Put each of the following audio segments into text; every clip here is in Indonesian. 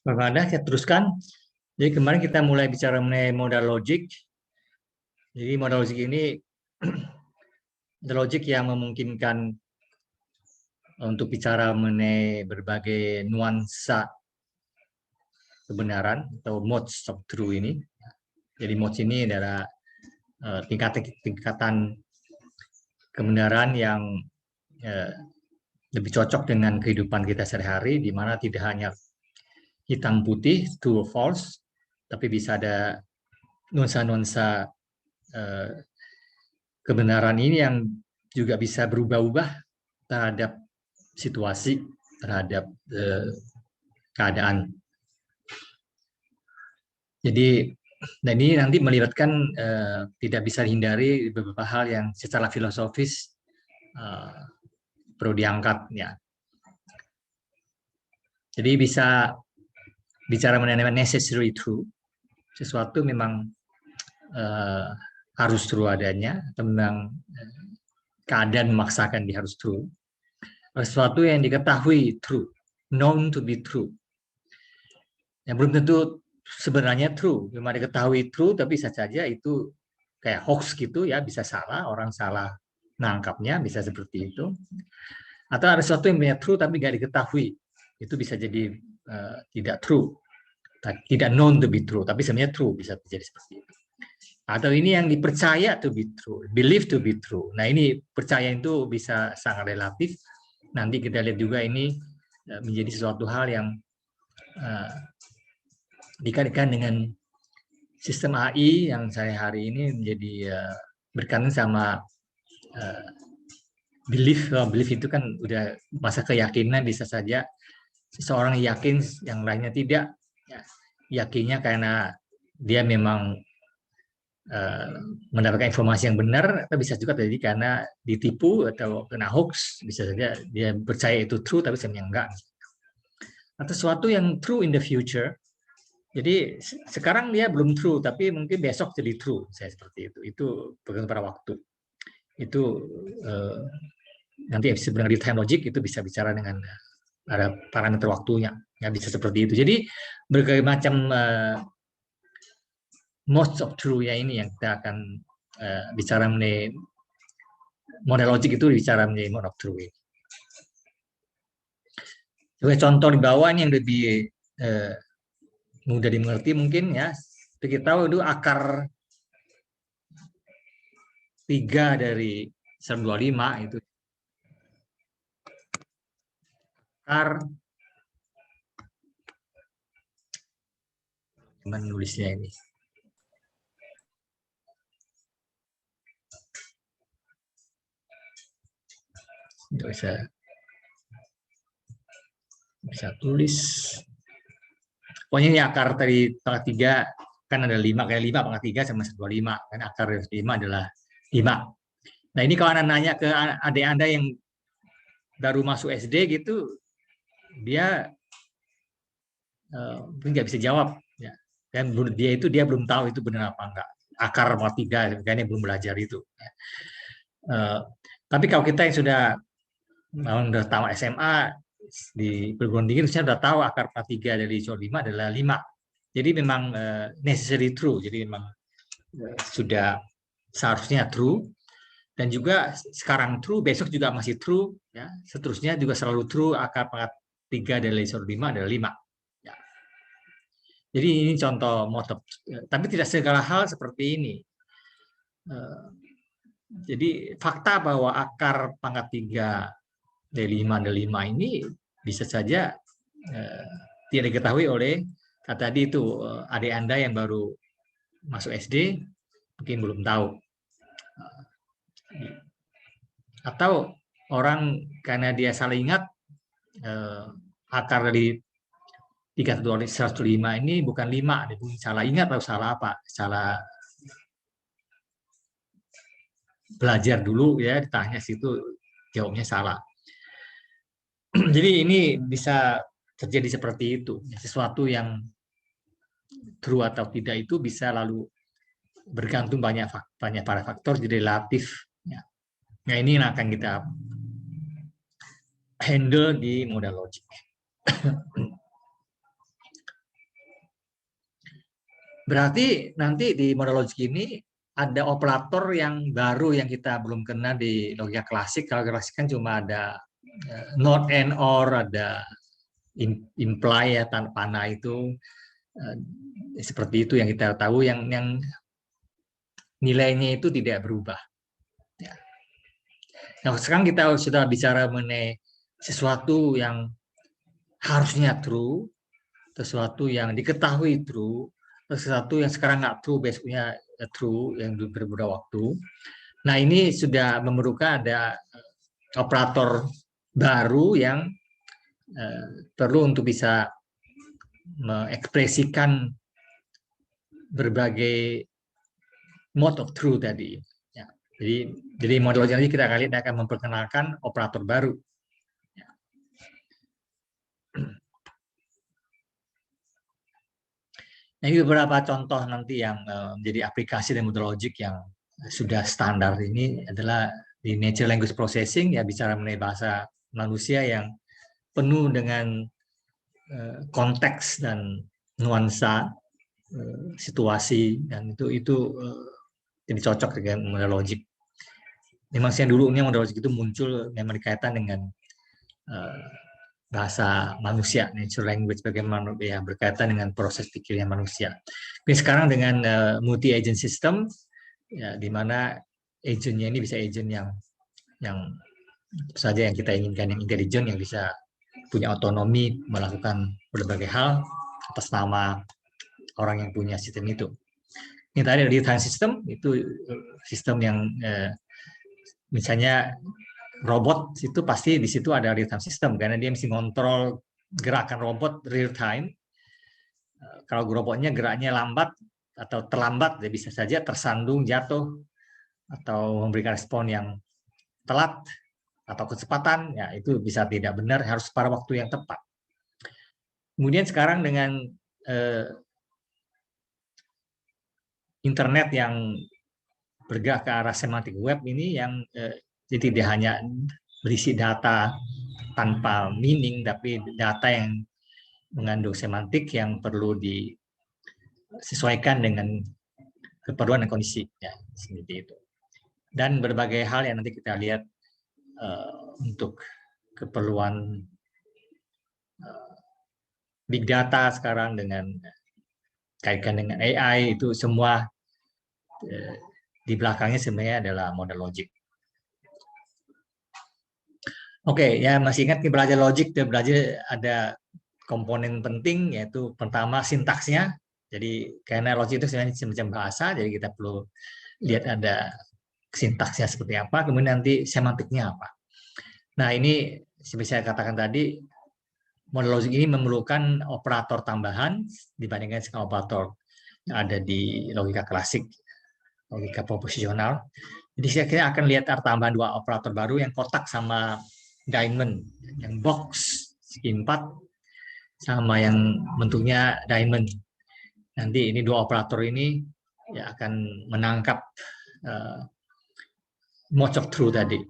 Bagaimana saya teruskan. Jadi kemarin kita mulai bicara mengenai modal logic. Jadi modal logic ini logic yang memungkinkan untuk bicara mengenai berbagai nuansa kebenaran atau modes of truth ini. Jadi modes ini adalah tingkatan kebenaran yang lebih cocok dengan kehidupan kita sehari-hari, di mana tidak hanya hitam putih, true or false, tapi bisa ada nuansa-nuansa kebenaran ini yang juga bisa berubah-ubah terhadap situasi, terhadap keadaan. Jadi, dan ini nanti melibatkan tidak bisa dihindari beberapa hal yang secara filosofis perlu diangkat, ya. Jadi bisa bicara mengenai necessary truth, sesuatu memang harus true adanya, atau memang keadaan memaksakan dia harus true. Sesuatu yang diketahui true, known to be true, yang belum tentu sebenarnya true, memang diketahui true, tapi bisa saja itu kayak hoax gitu ya, bisa salah, orang salah nangkapnya, bisa seperti itu. Atau ada sesuatu yang punya true tapi nggak diketahui, itu bisa jadi tidak true, tidak known to be true, tapi sebenarnya true, bisa terjadi seperti itu. Atau ini yang dipercaya to be true, believe to be true. Nah ini percaya itu bisa sangat relatif. Nanti kita lihat juga ini menjadi sesuatu hal yang dikaitkan dengan sistem AI yang saya hari ini menjadi berkaitan sama belief. Belief itu kan udah masa keyakinan, bisa saja seseorang yakin, yang lainnya tidak. Yakinnya karena dia memang mendapatkan informasi yang benar, atau bisa juga terjadi karena ditipu atau kena hoax, bisa saja dia percaya itu true tapi sebenarnya enggak. Atau sesuatu yang true in the future, jadi sekarang dia belum true tapi mungkin besok jadi true, saya seperti itu bergantung pada waktu. Itu nanti sebenarnya di time logic itu bisa bicara dengan ada parameter waktunya, ya bisa seperti itu. Jadi berbagai macam modes of truth ya ini yang kita akan bicara mengenai model logic, itu bicara mengenai mode of truth. Sebagai contoh di bawah ini yang lebih mudah dimengerti mungkin ya, kita tahu itu akar 3 dari 125 itu akar, menulisnya ini. Bisa tulis. Pokoknya ini akar dari pangkat 3 kan ada 5 kali 5 pangkat 3 sama 125 kan, akar 5 adalah 5. Nah ini kalau Anda nanya ke adik Anda yang baru masuk SD gitu, dia mungkin nggak bisa jawab ya. Dan dia belum tahu itu benar apa enggak. Akar pangkat 3 kayaknya belum belajar itu. Tapi kalau kita yang sudah tamat SMA di perguruan tinggi, saya sudah tahu akar 3 dari 5 adalah 5. Jadi memang necessary true. Jadi memang sudah seharusnya true, dan juga sekarang true, besok juga masih true, ya. Seterusnya juga selalu true. Akar pangkat 3 dari 5 adalah 5. Ya. Jadi ini contoh motif. Tapi tidak segala hal seperti ini. Jadi fakta bahwa akar pangkat 3 dari 5 dan 5 ini bisa saja tidak diketahui oleh tadi itu adik Anda yang baru masuk SD, mungkin belum tahu. Atau orang karena dia salah ingat, akar dari 105 ini bukan 5, dia salah ingat atau salah apa? Salah belajar dulu ya, ditanya situ jawabnya salah. Jadi ini bisa terjadi seperti itu. Sesuatu yang true atau tidak itu bisa lalu bergantung banyak pada faktor, jadi relatif. Nah ini yang akan kita handle di modal logic. Berarti nanti di model logik ini ada operator yang baru yang kita belum kenal di logika klasik. Kalau klasik kan cuma ada not and or, ada imply ya, panah itu seperti itu yang kita tahu, yang nilainya itu tidak berubah. Ya. Nah, sekarang kita sudah bicara mengenai sesuatu yang harusnya true, sesuatu yang diketahui true, sesuatu yang sekarang nggak true, besoknya true, yang berbeda waktu. Nah, ini sudah memerlukan ada operator baru yang perlu untuk bisa mengekspresikan berbagai mode of truth tadi. Ya. Jadi model logik kita kali ini akan memperkenalkan operator baru. Ya. Nah, ini beberapa contoh nanti yang menjadi aplikasi dari model logik yang sudah standar ini adalah di natural language processing, ya, bicara mengenai bahasa manusia yang penuh dengan konteks dan nuansa situasi, dan itu jadi cocok dengan model logik. Memang sih dulunya model logik itu muncul memang dikaitan dengan bahasa manusia, natural language, bagaimana ya berkaitan dengan proses pikirnya manusia. Tapi sekarang dengan multi agent system, ya, di mana agentnya ini bisa agent yang saja yang kita inginkan, yang intelijen, yang bisa punya otonomi melakukan berbagai hal atas nama orang yang punya sistem itu. Ini tadi real time system, itu sistem yang misalnya robot itu pasti di situ ada real time system karena dia mesti ngontrol gerakan robot real time. Kalau robotnya geraknya lambat atau terlambat, dia bisa saja tersandung, jatuh, atau memberikan respon yang telat atau kecepatan, ya itu bisa tidak benar, harus pada waktu yang tepat. Kemudian sekarang dengan internet yang bergerak ke arah semantic web ini, yang jadi tidak hanya berisi data tanpa meaning, tapi data yang mengandung semantik yang perlu disesuaikan dengan keperluan dan kondisi, ya, seperti itu. Dan berbagai hal yang nanti kita lihat untuk keperluan big data sekarang dengan kaitkan dengan AI, itu semua di belakangnya sebenarnya adalah model logik. Oke, ya masih ingat belajar logik, belajar ada komponen penting, yaitu pertama sintaksnya. Jadi karena logik itu sebenarnya semacam bahasa, jadi kita perlu lihat ada sintaksnya seperti apa, kemudian nanti semantiknya apa. Nah, ini seperti saya katakan tadi, model logik ini memerlukan operator tambahan dibandingkan dengan operator yang ada di logika klasik, logika proposisional. Jadi saya kira akan lihat tambahan dua operator baru, yang kotak sama diamond, yang box segi 4 sama yang bentuknya diamond. Nanti ini dua operator ini ya akan menangkap mode of truth tadi.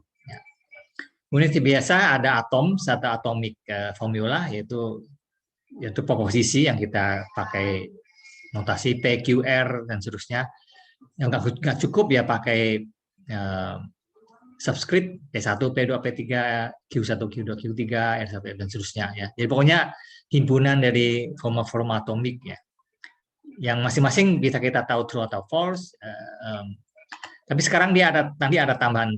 Kemudian biasa ada atom, satu atomic formula, yaitu proposisi yang kita pakai notasi P, Q, R, dan seterusnya. Yang nggak cukup ya pakai subscript P1, P2, P3, Q1, Q2, Q3, R1, dan seterusnya, ya. Jadi pokoknya himpunan dari forma-forma atomik, ya, yang masing-masing bisa kita tahu true atau false. Tapi sekarang dia nanti ada tambahan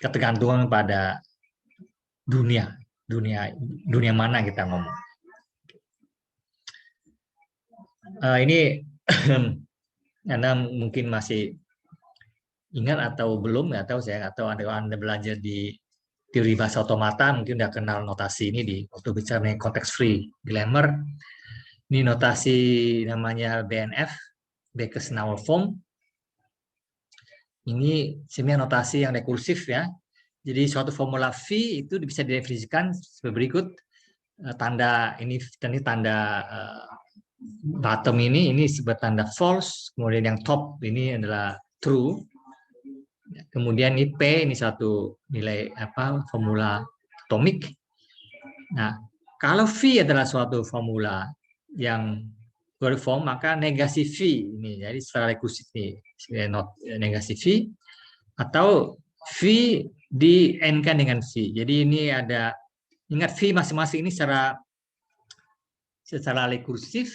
ketergantungan pada dunia mana kita ngomong. Ini Anda mungkin masih ingat atau belum, nggak tahu, saya nggak tahu. Anda belajar di teori bahasa otomata mungkin udah kenal notasi ini di waktu bicara context free grammar. Ini notasi namanya BNF, Backus-Naur form. Ini sebenarnya notasi yang rekursif, ya. Jadi suatu formula V itu bisa didefinisikan sebagai berikut. Tanda ini tanda bottom ini sebagai tanda false, kemudian yang top ini adalah true. Kemudian ini P, ini satu nilai formula atomik. Nah, kalau V adalah suatu formula yang form, maka negasi V ini, jadi secara rekursif nih, negasi V atau V di N-kan dengan V. Jadi ini ada, ingat V masing-masing ini secara rekursif.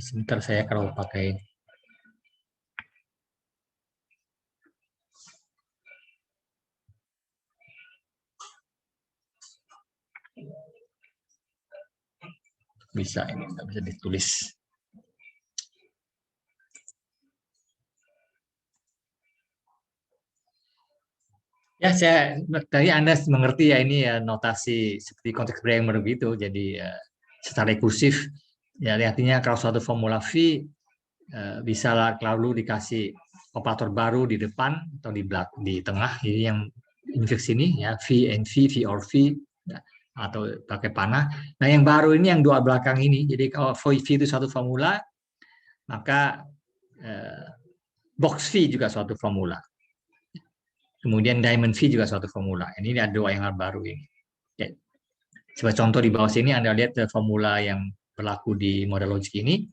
Sebentar saya kalau pakai bisa, ini nggak bisa ditulis. Ya, saya tadi Anda mengerti ya, ini ya notasi seperti konteks Brammer begitu. Jadi secara rekursif, ya artinya kalau suatu formula V bisa lalu dikasih operator baru di depan atau di tengah. Jadi yang infix ini ya V and V, V or V, ya, atau pakai panah. Nah yang baru ini yang dua belakang ini. Jadi kalau V itu suatu formula, maka box V juga suatu formula. Kemudian diamond V juga suatu formula. Ini ada dua yang baru ini. Oke. Sebagai contoh di bawah sini Anda lihat formula yang berlaku di model logik ini.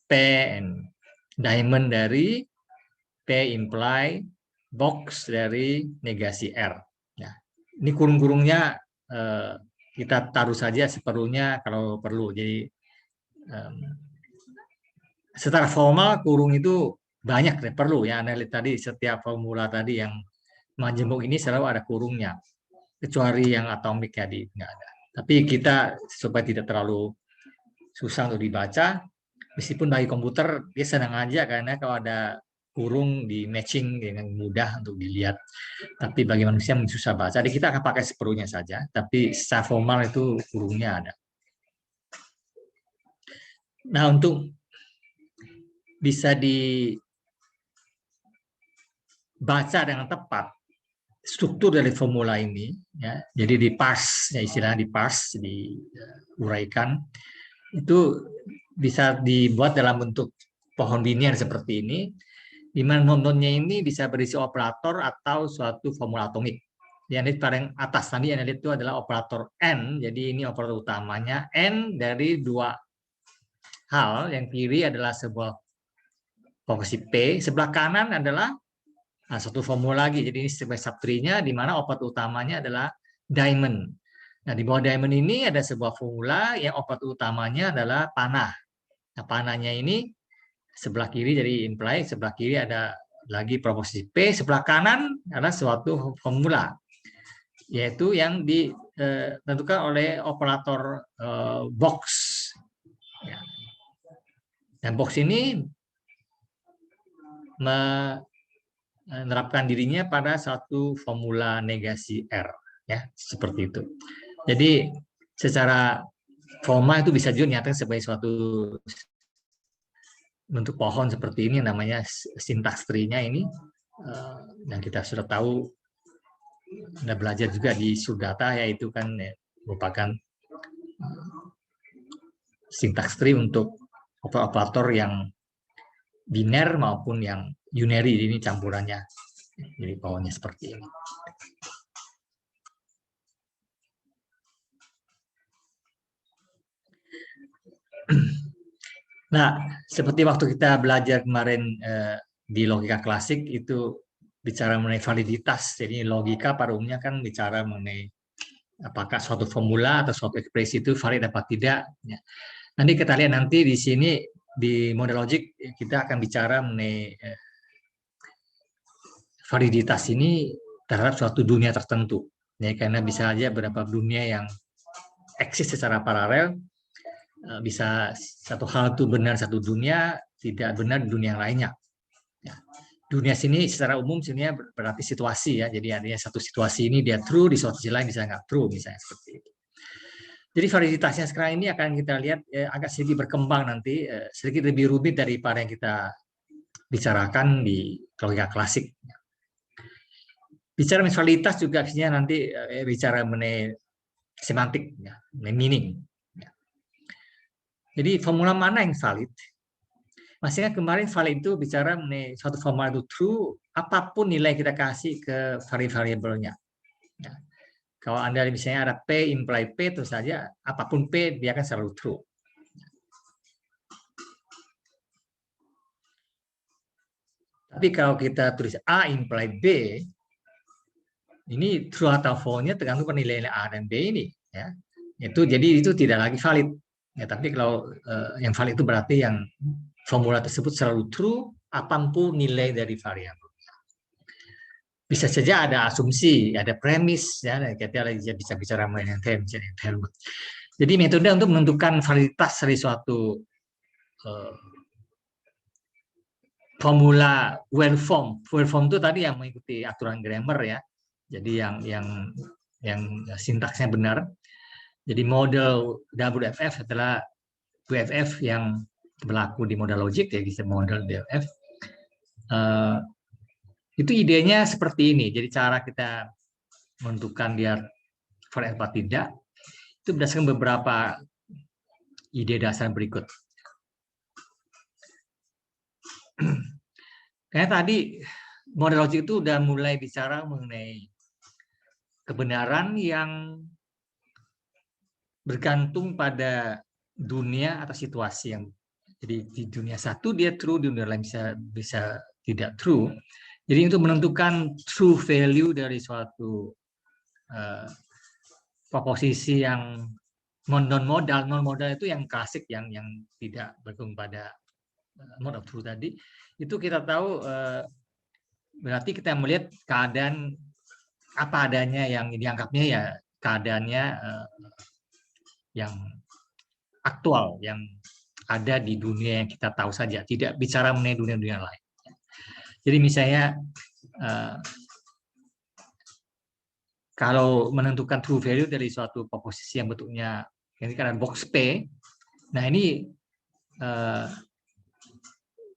P and diamond dari P imply box dari negasi R. Nah, ini kurung-kurungnya kita taruh saja seperlunya kalau perlu. Jadi secara formal kurung itu banyak perlu ya. Anda lihat tadi setiap formula tadi yang majemuk ini selalu ada kurungnya, kecuali yang atomik tadi nggak ada. Tapi kita supaya tidak terlalu susah untuk dibaca, meskipun bagi komputer dia senang aja karena kalau ada kurung di matching dengan mudah untuk dilihat. Tapi bagi manusia susah baca. Jadi kita akan pakai seperlunya saja. Tapi secara formal itu kurungnya ada. Nah untuk bisa dibaca dengan tepat struktur dari formula ini, ya, jadi diparse, ya istilahnya diparse, diuraikan, itu bisa dibuat dalam bentuk pohon binier seperti ini, di mana non-nonnya ini bisa berisi operator atau suatu formula atomik. Yang di paling atas tadi yang lihat itu adalah operator N, jadi ini operator utamanya N dari dua hal. Yang kiri adalah sebuah posisi P, sebelah kanan adalah satu formula lagi. Jadi ini sebagai subtree-nya, di mana operator utamanya adalah diamond. Nah, di bawah diamond ini ada sebuah formula yang operator utamanya adalah panah. Nah, panahnya ini sebelah kiri jadi imply, sebelah kiri ada lagi proposisi P, sebelah kanan adalah suatu formula, yaitu yang ditentukan oleh operator box. Ya. Dan box ini menerapkan dirinya pada satu formula negasi R, ya seperti itu. Jadi secara formal itu bisa juga nyatakan sebagai suatu bentuk pohon seperti ini, namanya sintaks tree-nya ini, yang kita sudah tahu, Anda belajar juga di Sudata, yaitu kan ya, merupakan sintaks tree untuk operator yang biner maupun yang unary, ini campurannya. Jadi pohonnya seperti ini. Nah, seperti waktu kita belajar kemarin di logika klasik itu bicara mengenai validitas. Jadi logika pada umumnya kan bicara mengenai apakah suatu formula atau suatu ekspresi itu valid apa tidak. Ya. Nanti kita lihat nanti di sini di model logik kita akan bicara mengenai validitas ini terhadap suatu dunia tertentu. Ya, karena bisa aja beberapa dunia yang eksis secara paralel, bisa satu hal itu benar satu dunia, tidak benar di dunia yang lainnya. Ya. Dunia sini secara umum sebenarnya berarti situasi ya. Jadi artinya satu situasi ini dia true, di suatu sisi lain bisa nggak true, misalnya seperti itu. Jadi validitasnya sekarang ini akan kita lihat agak sedikit berkembang nanti, sedikit lebih rumit daripada yang kita bicarakan di logika klasik. Bicara mengenai validitas juga biasanya nanti bicara mengenai semantik, ya, meaning. Ya. Jadi formula mana yang valid? Maksudnya kemarin valid itu bicara mengenai suatu formula itu true, apapun nilai kita kasih ke variabelnya. Ya. Kalau Anda misalnya ada P imply P, terus saja apapun P dia akan selalu true. Tapi kalau kita tulis A imply B, ini true atau false-nya tergantung penilaian A dan B ini. Ya. Jadi itu tidak lagi valid. Ya, tapi kalau yang valid itu berarti yang formula tersebut selalu true, apapun nilai dari variabel. Bisa saja ada asumsi, ada premis, ya, kita bisa bicara mengenai value. Jadi metode untuk menentukan validitas dari suatu formula well form itu tadi yang mengikuti aturan grammar ya. Jadi yang sintaksnya benar. Jadi model WFF adalah WFF yang berlaku di modal logik ya, bisa model WFF. Itu idenya seperti ini. Jadi cara kita menentukan dia valid atau tidak itu berdasarkan beberapa ide dasar berikut. Karena tadi model logik itu udah mulai bicara mengenai kebenaran yang bergantung pada dunia atau situasi yang jadi di dunia satu dia true, di dunia lain bisa tidak true. Jadi untuk menentukan true value dari suatu proposisi yang non modal itu yang klasik yang tidak bergantung pada mode of truth tadi, itu kita tahu berarti kita melihat keadaan apa adanya yang dianggapnya ya keadaannya yang aktual, yang ada di dunia yang kita tahu saja, tidak bicara mengenai dunia-dunia lain. Jadi misalnya kalau menentukan true value dari suatu proposisi yang bentuknya ini kan box P, nah ini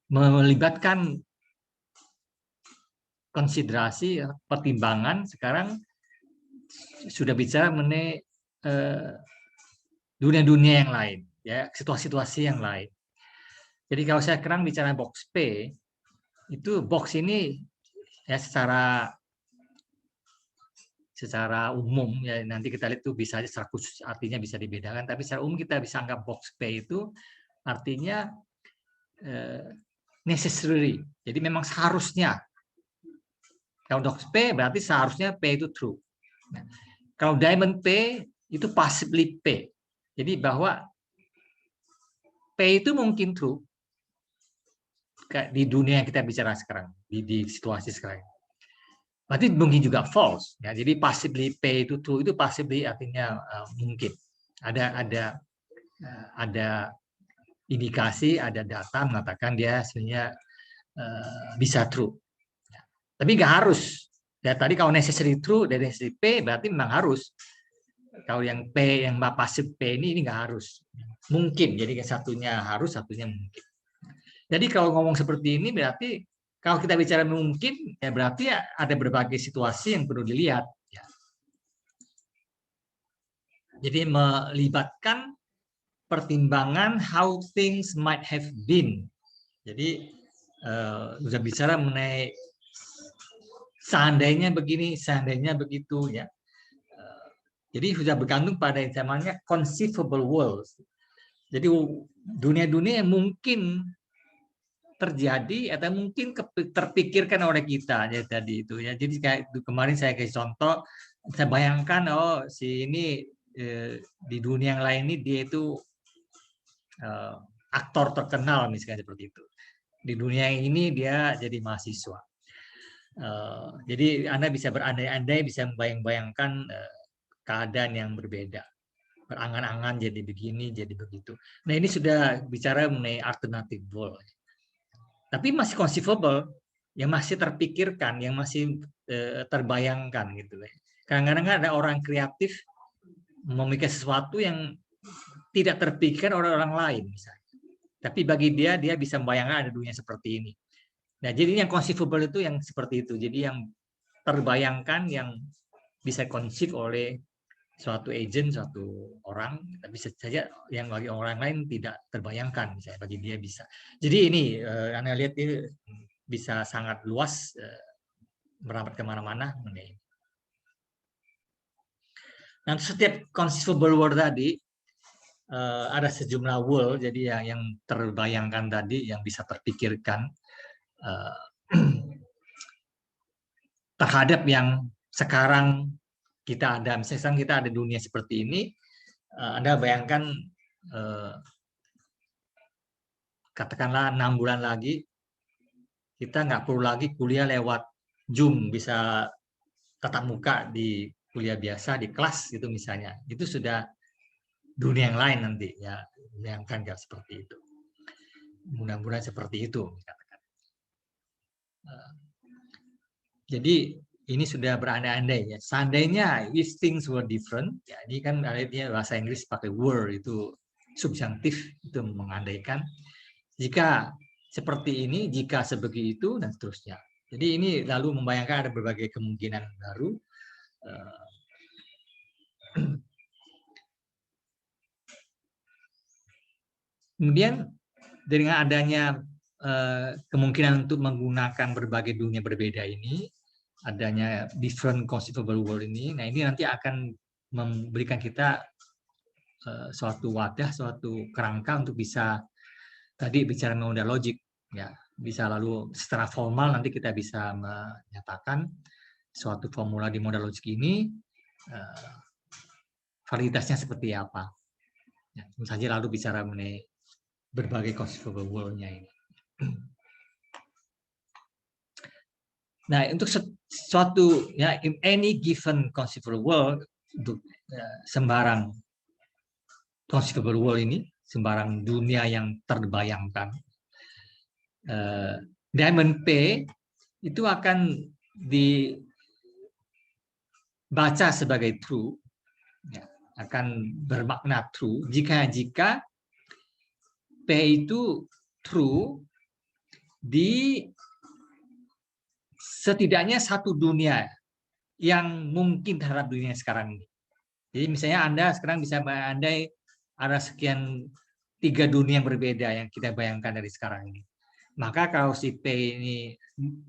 melibatkan konsiderasi pertimbangan sekarang sudah bicara mengenai dunia-dunia yang lain, ya situasi-situasi yang lain. Jadi kalau saya sekarang bicara box P, itu box ini ya secara umum ya nanti kita lihat itu bisa secara khusus artinya bisa dibedakan, tapi secara umum kita bisa anggap box P itu artinya necessary. Jadi memang seharusnya. Kalau box P berarti seharusnya P itu true. Nah, kalau diamond P itu possibly P. Jadi bahwa P itu mungkin true di dunia yang kita bicara sekarang, di situasi sekarang. Berarti mungkin juga false. Ya, jadi possibly P itu true itu possibly artinya mungkin. Ada indikasi, ada data mengatakan dia sebenarnya bisa true. Ya. Tapi nggak harus. Ya, tadi kalau necessary true dari necessary P berarti memang harus. Kalau yang P yang pasif P ini nggak harus. Mungkin. Jadi satunya harus, satunya mungkin. Jadi kalau ngomong seperti ini berarti kalau kita bicara mungkin ya berarti ada berbagai situasi yang perlu dilihat. Ya. Jadi melibatkan pertimbangan how things might have been. Jadi sudah bicara mengenai seandainya begini, seandainya begitu ya. Jadi sudah bergantung pada yang namanya conceivable worlds. Jadi dunia-dunia yang mungkin terjadi atau mungkin terpikirkan oleh kita ya tadi itu ya. Jadi kayak kemarin saya kasih contoh, saya bayangkan oh si ini di dunia yang lain ini dia itu aktor terkenal misalnya seperti itu. Di dunia yang ini dia jadi mahasiswa. Jadi Anda bisa berandai-andai, bisa membayang-bayangkan keadaan yang berbeda. Berangan-angan jadi begini, jadi begitu. Nah ini sudah bicara mengenai alternative world. Tapi masih conceivable, yang masih terpikirkan, yang masih terbayangkan gitu. Kadang-kadang ada orang kreatif memikirkan sesuatu yang tidak terpikirkan oleh orang lain misalnya. Tapi bagi dia bisa membayangkan ada dunia seperti ini. Nah, jadi yang conceivable itu yang seperti itu. Jadi yang terbayangkan, yang bisa conceive oleh suatu agent, suatu orang, tapi saja yang bagi orang lain tidak terbayangkan, misalnya bagi dia bisa. Jadi ini Anda lihat ini bisa sangat luas, merambat kemana-mana. Nah, setiap conceivable world tadi ada sejumlah world, jadi yang terbayangkan tadi, yang bisa terpikirkan terhadap yang sekarang kita ada. Misalnya sekarang kita ada dunia seperti ini, Anda bayangkan katakanlah 6 bulan lagi kita nggak perlu lagi kuliah lewat Zoom, bisa tatap muka di kuliah biasa di kelas itu misalnya. Itu sudah dunia yang lain nanti ya, yang kan nggak seperti itu. Mudah-mudahan seperti itu katakan. Jadi ini sudah berandai-andai ya. Seandainya if things were different, ya ini kan akhirnya bahasa Inggris pakai were, itu substantif, itu mengandaikan. Jika seperti ini, jika sebegitu, dan seterusnya. Jadi ini lalu membayangkan ada berbagai kemungkinan baru. Kemudian dengan adanya kemungkinan untuk menggunakan berbagai dunia berbeda ini, adanya different conceivable world ini, nah ini nanti akan memberikan kita suatu wadah, suatu kerangka untuk bisa tadi bicara modal logik, ya bisa lalu secara formal nanti kita bisa menyatakan suatu formula di modal logik ini validitasnya seperti apa. Ya, tentu saja lalu bicara mengenai berbagai conceivable world-nya ini. Nah, untuk suatu ya in any given conceivable world, untuk sembarang conceivable world ini, sembarang dunia yang terbayangkan, diamond P itu akan dibaca sebagai true, ya, akan bermakna true jika P itu true di setidaknya satu dunia yang mungkin terhadap dunia sekarang ini. Jadi misalnya Anda sekarang bisa andai ada sekian 3 dunia yang berbeda yang kita bayangkan dari sekarang ini. Maka kalau si P ini,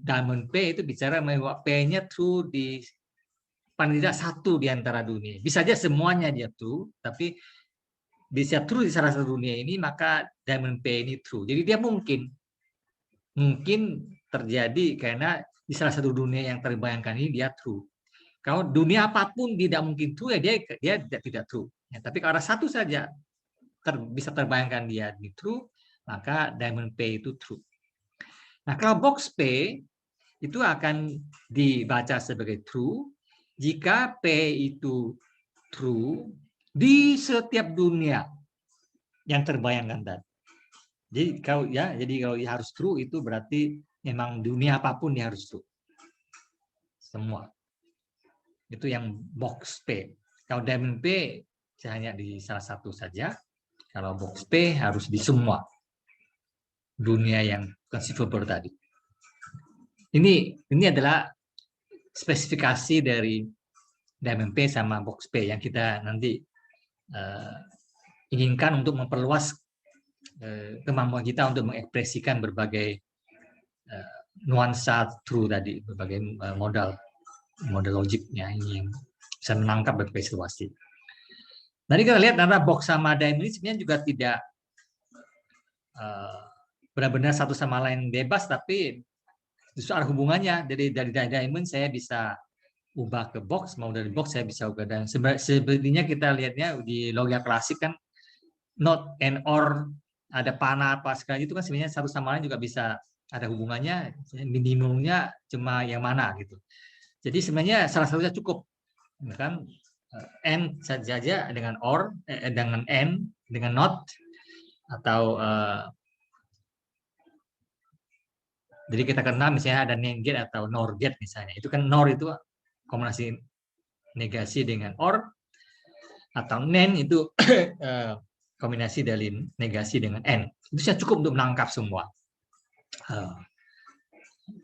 diamond P itu bicara bahwa P-nya true di paling tidak satu di antara dunia. Bisa saja semuanya dia true, tapi bisa true di salah satu dunia ini, maka diamond P ini true. Jadi dia mungkin terjadi karena di salah satu dunia yang terbayangkan ini dia true. Kalau dunia apapun tidak mungkin true, ya dia tidak true. Ya, tapi kalau ada satu saja bisa terbayangkan dia di true, maka diamond P itu true. Nah, kalau box P itu akan dibaca sebagai true jika P itu true di setiap dunia yang terbayangkan tadi. Jadi kalau harus true itu berarti memang dunia apapun dia harus true. Semua. Itu yang box P. Kalau diamond P hanya di salah satu saja. Kalau box P harus di semua dunia yang conceivable tadi. Ini adalah spesifikasi dari diamond P sama box P yang kita nanti inginkan untuk memperluas kemampuan kita untuk mengekspresikan berbagai nuansa true tadi, berbagai modal logiknya ini yang bisa menangkap berbagai situasi. Nanti kita lihat antara box sama diamond ini sebenarnya juga tidak benar-benar satu sama lain bebas, tapi justru ada hubungannya. Dari diamond saya bisa ubah ke box, mau dari box saya bisa ubah. Dan sebenarnya kita lihatnya di logika klasik kan not and or, ada panah apa sekali itu kan sebenarnya satu sama lain juga bisa ada hubungannya, minimumnya cuma yang mana gitu. Jadi sebenarnya salah satunya cukup, kan and saja dengan or, dengan and, dengan not, atau jadi kita kenal misalnya ada NAND gate atau NOR gate misalnya. Itu kan NOR itu kombinasi negasi dengan OR, atau NAND itu kombinasi dari negasi dengan AND. Itu sudah cukup untuk menangkap semua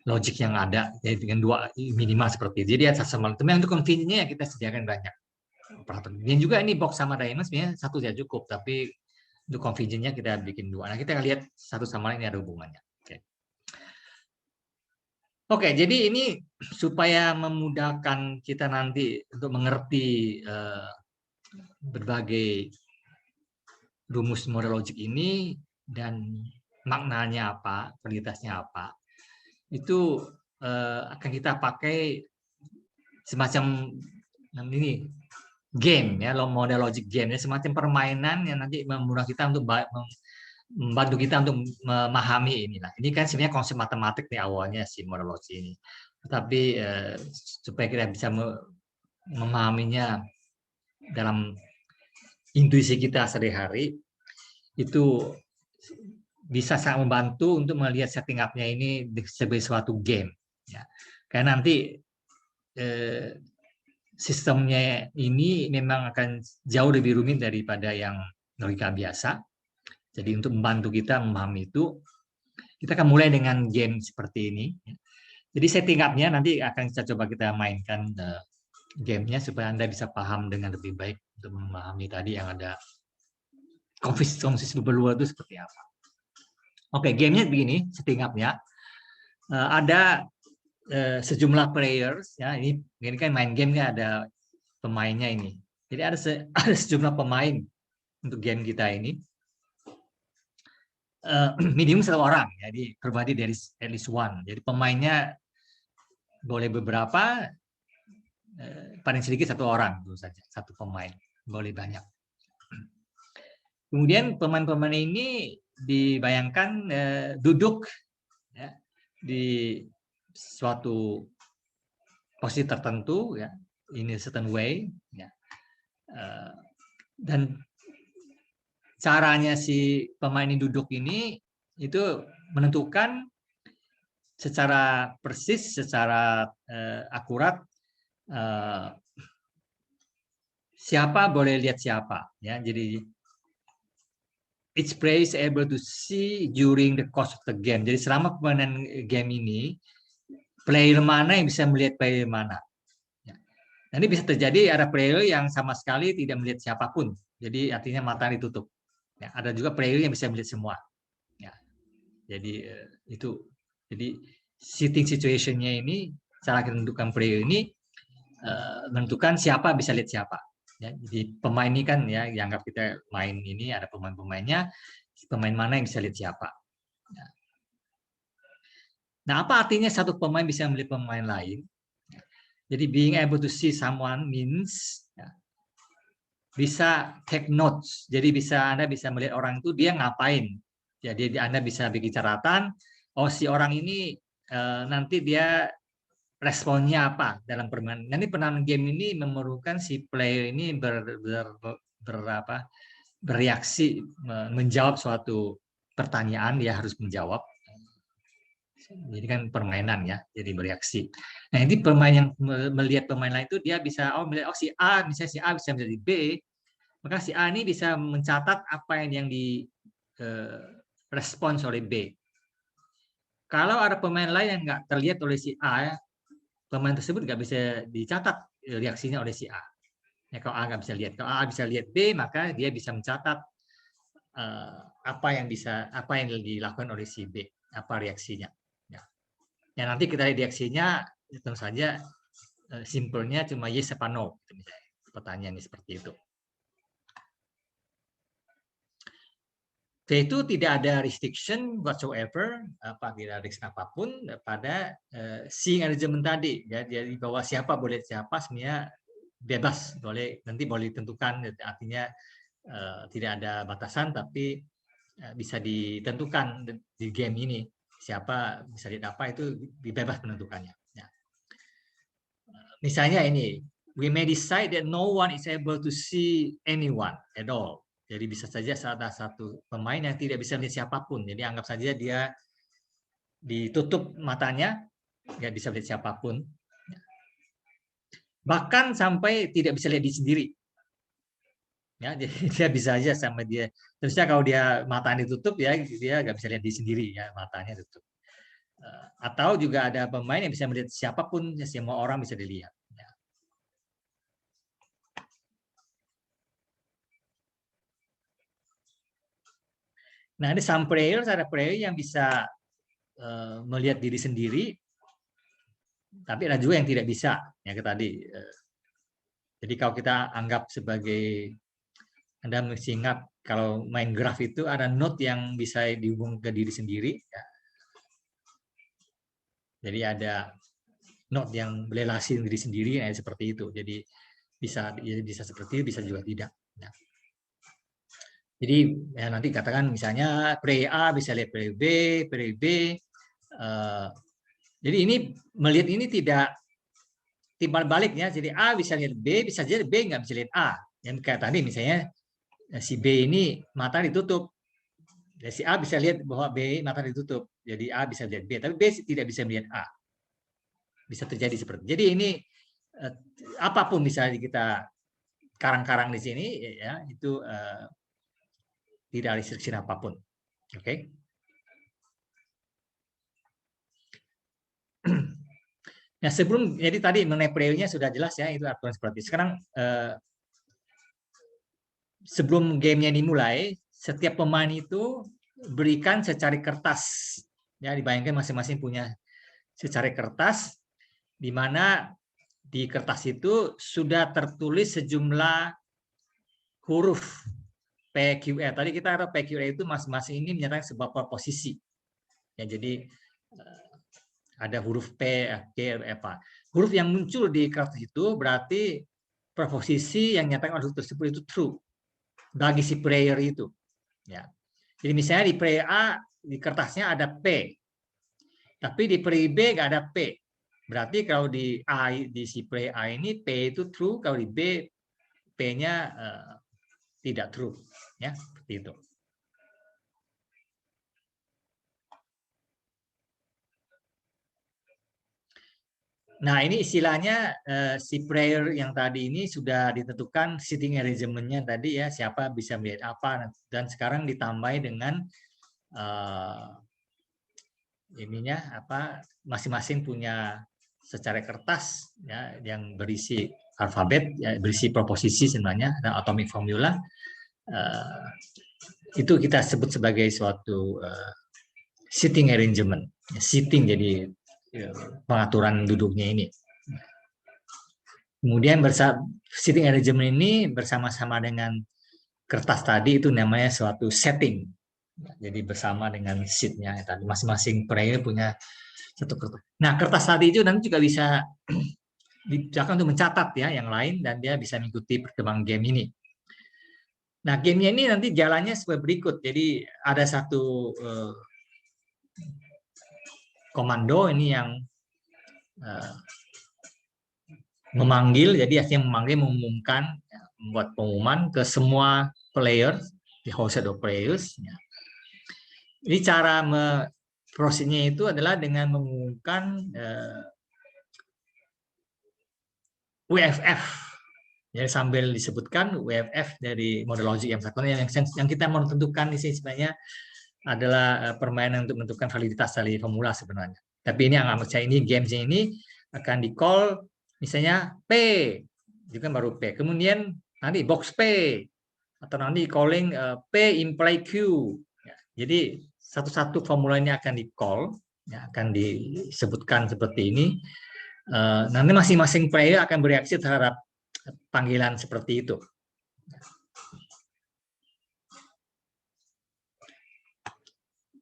logik yang ada, jadi dengan dua minimal seperti itu. Jadi ada sama teman untuk convenience-nya kita sediakan banyak. Dan juga ini box sama diamond sebenarnya satu saja cukup, tapi untuk convenience-nya kita bikin dua. Nah, kita lihat satu sama lain ini ada hubungannya. Oke, jadi ini supaya memudahkan kita nanti untuk mengerti berbagai rumus model logik ini dan maknanya apa, validitasnya apa, itu akan kita pakai semacam ini game ya, model logic game ya, semacam permainan yang nanti memudahkan kita untuk membantu kita untuk memahami inilah. Ini kan sebenarnya konsep matematik nih awalnya si model logic ini. Tetapi supaya kita bisa memahaminya dalam intuisi kita sehari-hari, itu bisa sangat membantu untuk melihat setting up-nya ini sebagai suatu game. Ya. Karena nanti sistemnya ini memang akan jauh lebih rumit daripada yang logika biasa. Jadi untuk membantu kita memahami itu, kita akan mulai dengan game seperti ini. Jadi setting up-nya nanti akan kita mainkan gamenya supaya Anda bisa paham dengan lebih baik untuk memahami tadi yang ada konflik berluar itu seperti apa. Oke, gamenya begini, setting up-nya. Ada sejumlah players, ya ini kan main game kan ada pemainnya ini. Jadi ada sejumlah pemain untuk game kita ini. Minimum 1 orang, jadi berbagi dari at least one. Jadi pemainnya boleh beberapa, paling sedikit 1 orang itu saja, 1 pemain, boleh banyak. Kemudian pemain-pemain ini dibayangkan duduk ya, di suatu posisi tertentu ya, in a certain way ya. Dan caranya si pemain ini duduk ini itu menentukan secara persis, secara akurat siapa boleh lihat siapa ya. Jadi each player is able to see during the course of the game. Jadi selama permainan game ini, player mana yang bisa melihat player mana. Ya. Nanti bisa terjadi ada player yang sama sekali tidak melihat siapapun. Jadi artinya mata ditutup. Ya, ada juga player yang bisa melihat semua. Ya. Jadi itu. Jadi sitting situation-nya ini, cara kita menentukan player ini menentukan siapa bisa lihat siapa. Ya, jadi pemain ini kan ya dianggap kita main ini ada pemain-pemainnya, pemain mana yang bisa lihat siapa. Ya. Nah, apa artinya satu pemain bisa melihat pemain lain? Ya. Jadi being able to see someone means ya, bisa take notes. Jadi Anda bisa melihat orang itu dia ngapain. Jadi Anda bisa bikin catatan. Oh si orang ini nanti dia responnya apa dalam permainan. Nanti permainan game ini memerlukan si player ini bereaksi, menjawab suatu pertanyaan, dia harus menjawab. Jadi kan permainan ya, jadi bereaksi. Nah ini pemain yang melihat pemain lain itu dia bisa melihat si A, misalnya si A bisa melihat B, maka si A ini bisa mencatat apa yang di respons oleh B. Kalau ada pemain lain yang nggak terlihat oleh si A, pemain tersebut nggak bisa dicatat reaksinya oleh si A. Ya, kalau A nggak bisa lihat, kalau A bisa lihat B, maka dia bisa mencatat apa yang dilakukan oleh si B, apa reaksinya. Ya, ya nanti kita lihat reaksinya, tentu saja simpelnya cuma yes apa no, misalnya pertanyaannya seperti itu. Itu tidak ada restriction whatsoever, tidak ada apapun pada seeing arrangement tadi. Ya, jadi bahwa siapa boleh siapa sebenarnya bebas, nanti boleh ditentukan, artinya tidak ada batasan, tapi bisa ditentukan di game ini siapa bisa lihat apa, itu bebas menentukannya. Ya. Misalnya ini, we may decide that no one is able to see anyone at all. Jadi bisa saja ada satu pemain yang tidak bisa melihat siapapun. Jadi anggap saja dia ditutup matanya, nggak bisa melihat siapapun. Bahkan sampai tidak bisa lihat diri sendiri. Ya, jadi dia bisa aja sama dia. Terusnya kalau dia matanya ditutup ya, dia nggak bisa lihat diri sendiri ya, matanya tutup. Atau juga ada pemain yang bisa melihat siapapun, ya, semua orang bisa dilihat. Nah, ada some players, ada player yang bisa melihat diri sendiri Tapi ada juga yang tidak bisa, ya tadi. Jadi kalau kita anggap sebagai, Anda mesti ingat kalau main graf itu ada node yang bisa dihubung ke diri sendiri. Ya. Jadi ada node yang berelasi diri sendiri, ya, seperti itu. Jadi bisa seperti itu, bisa juga tidak. Ya. Jadi ya nanti katakan misalnya pre A bisa lihat pre B, pre B. Jadi ini melihat ini tidak timbal baliknya. Jadi A bisa lihat B, bisa jadi B nggak bisa lihat A. Yang kayak tadi misalnya si B ini mata ditutup. Ya, si A bisa lihat bahwa B mata ditutup. Jadi A bisa lihat B, tapi B tidak bisa melihat A. Bisa terjadi seperti itu. Jadi ini apapun misalnya kita karang-karang di sini, ya itu tidak ada restriction apapun. Oke. Okay? Nah, sebelum, jadi tadi mengenai play-nya sudah jelas ya, itu aturan seperti itu. Sekarang sebelum gamenya dimulai, setiap pemain itu berikan secari kertas. Ya, dibayangkan masing-masing punya secari kertas, di mana di kertas itu sudah tertulis sejumlah huruf PQR. Tadi kita ada PQR itu masing-masing ini menyatakan sebuah proposisi. Ya, jadi ada huruf P, Q, apa. Huruf yang muncul di kertas itu berarti proposisi yang nyatakan huruf tersebut itu true bagi si player itu. Ya. Jadi misalnya di player A di kertasnya ada P, tapi di player B nggak ada P. Berarti kalau di A di si player A ini P itu true, kalau di B P-nya tidak true. Ya, seperti itu. Nah, ini istilahnya si player yang tadi ini sudah ditentukan sitting arrangement-nya tadi ya, siapa bisa melihat apa, dan sekarang ditambah dengan ininya apa, masing-masing punya secara kertas ya yang berisi alfabet, ya, berisi proposisi sebenarnya, ada atomic formula. Itu kita sebut sebagai suatu sitting arrangement. Sitting jadi pengaturan duduknya ini. Kemudian sitting arrangement ini bersama-sama dengan kertas tadi itu namanya suatu setting. Jadi bersama dengan sheet-nya tadi, masing-masing player punya satu kertas. Nah, kertas tadi itu nanti juga bisa digunakan untuk mencatat ya yang lain, dan dia bisa mengikuti perkembangan game ini. Nah, gamenya ini nanti jalannya seperti berikut. Jadi ada satu komando ini yang memanggil, jadi artinya memanggil, mengumumkan, membuat pengumuman ke semua player, di whole set of players. Ini cara prosesnya itu adalah dengan mengumumkan WFF. Jadi sambil disebutkan WFF dari model logic yang satu, yang kita mau tentukan di sini sebenarnya adalah permainan untuk menentukan validitas dari formula sebenarnya. Tapi ini yang saya ini games ini akan di call misalnya P, itu kan baru P. Kemudian nanti box P atau nanti calling P imply Q. Ya, jadi satu-satu formulanya akan di call, ya, akan disebutkan seperti ini. Nanti masing-masing player akan bereaksi terhadap panggilan seperti itu.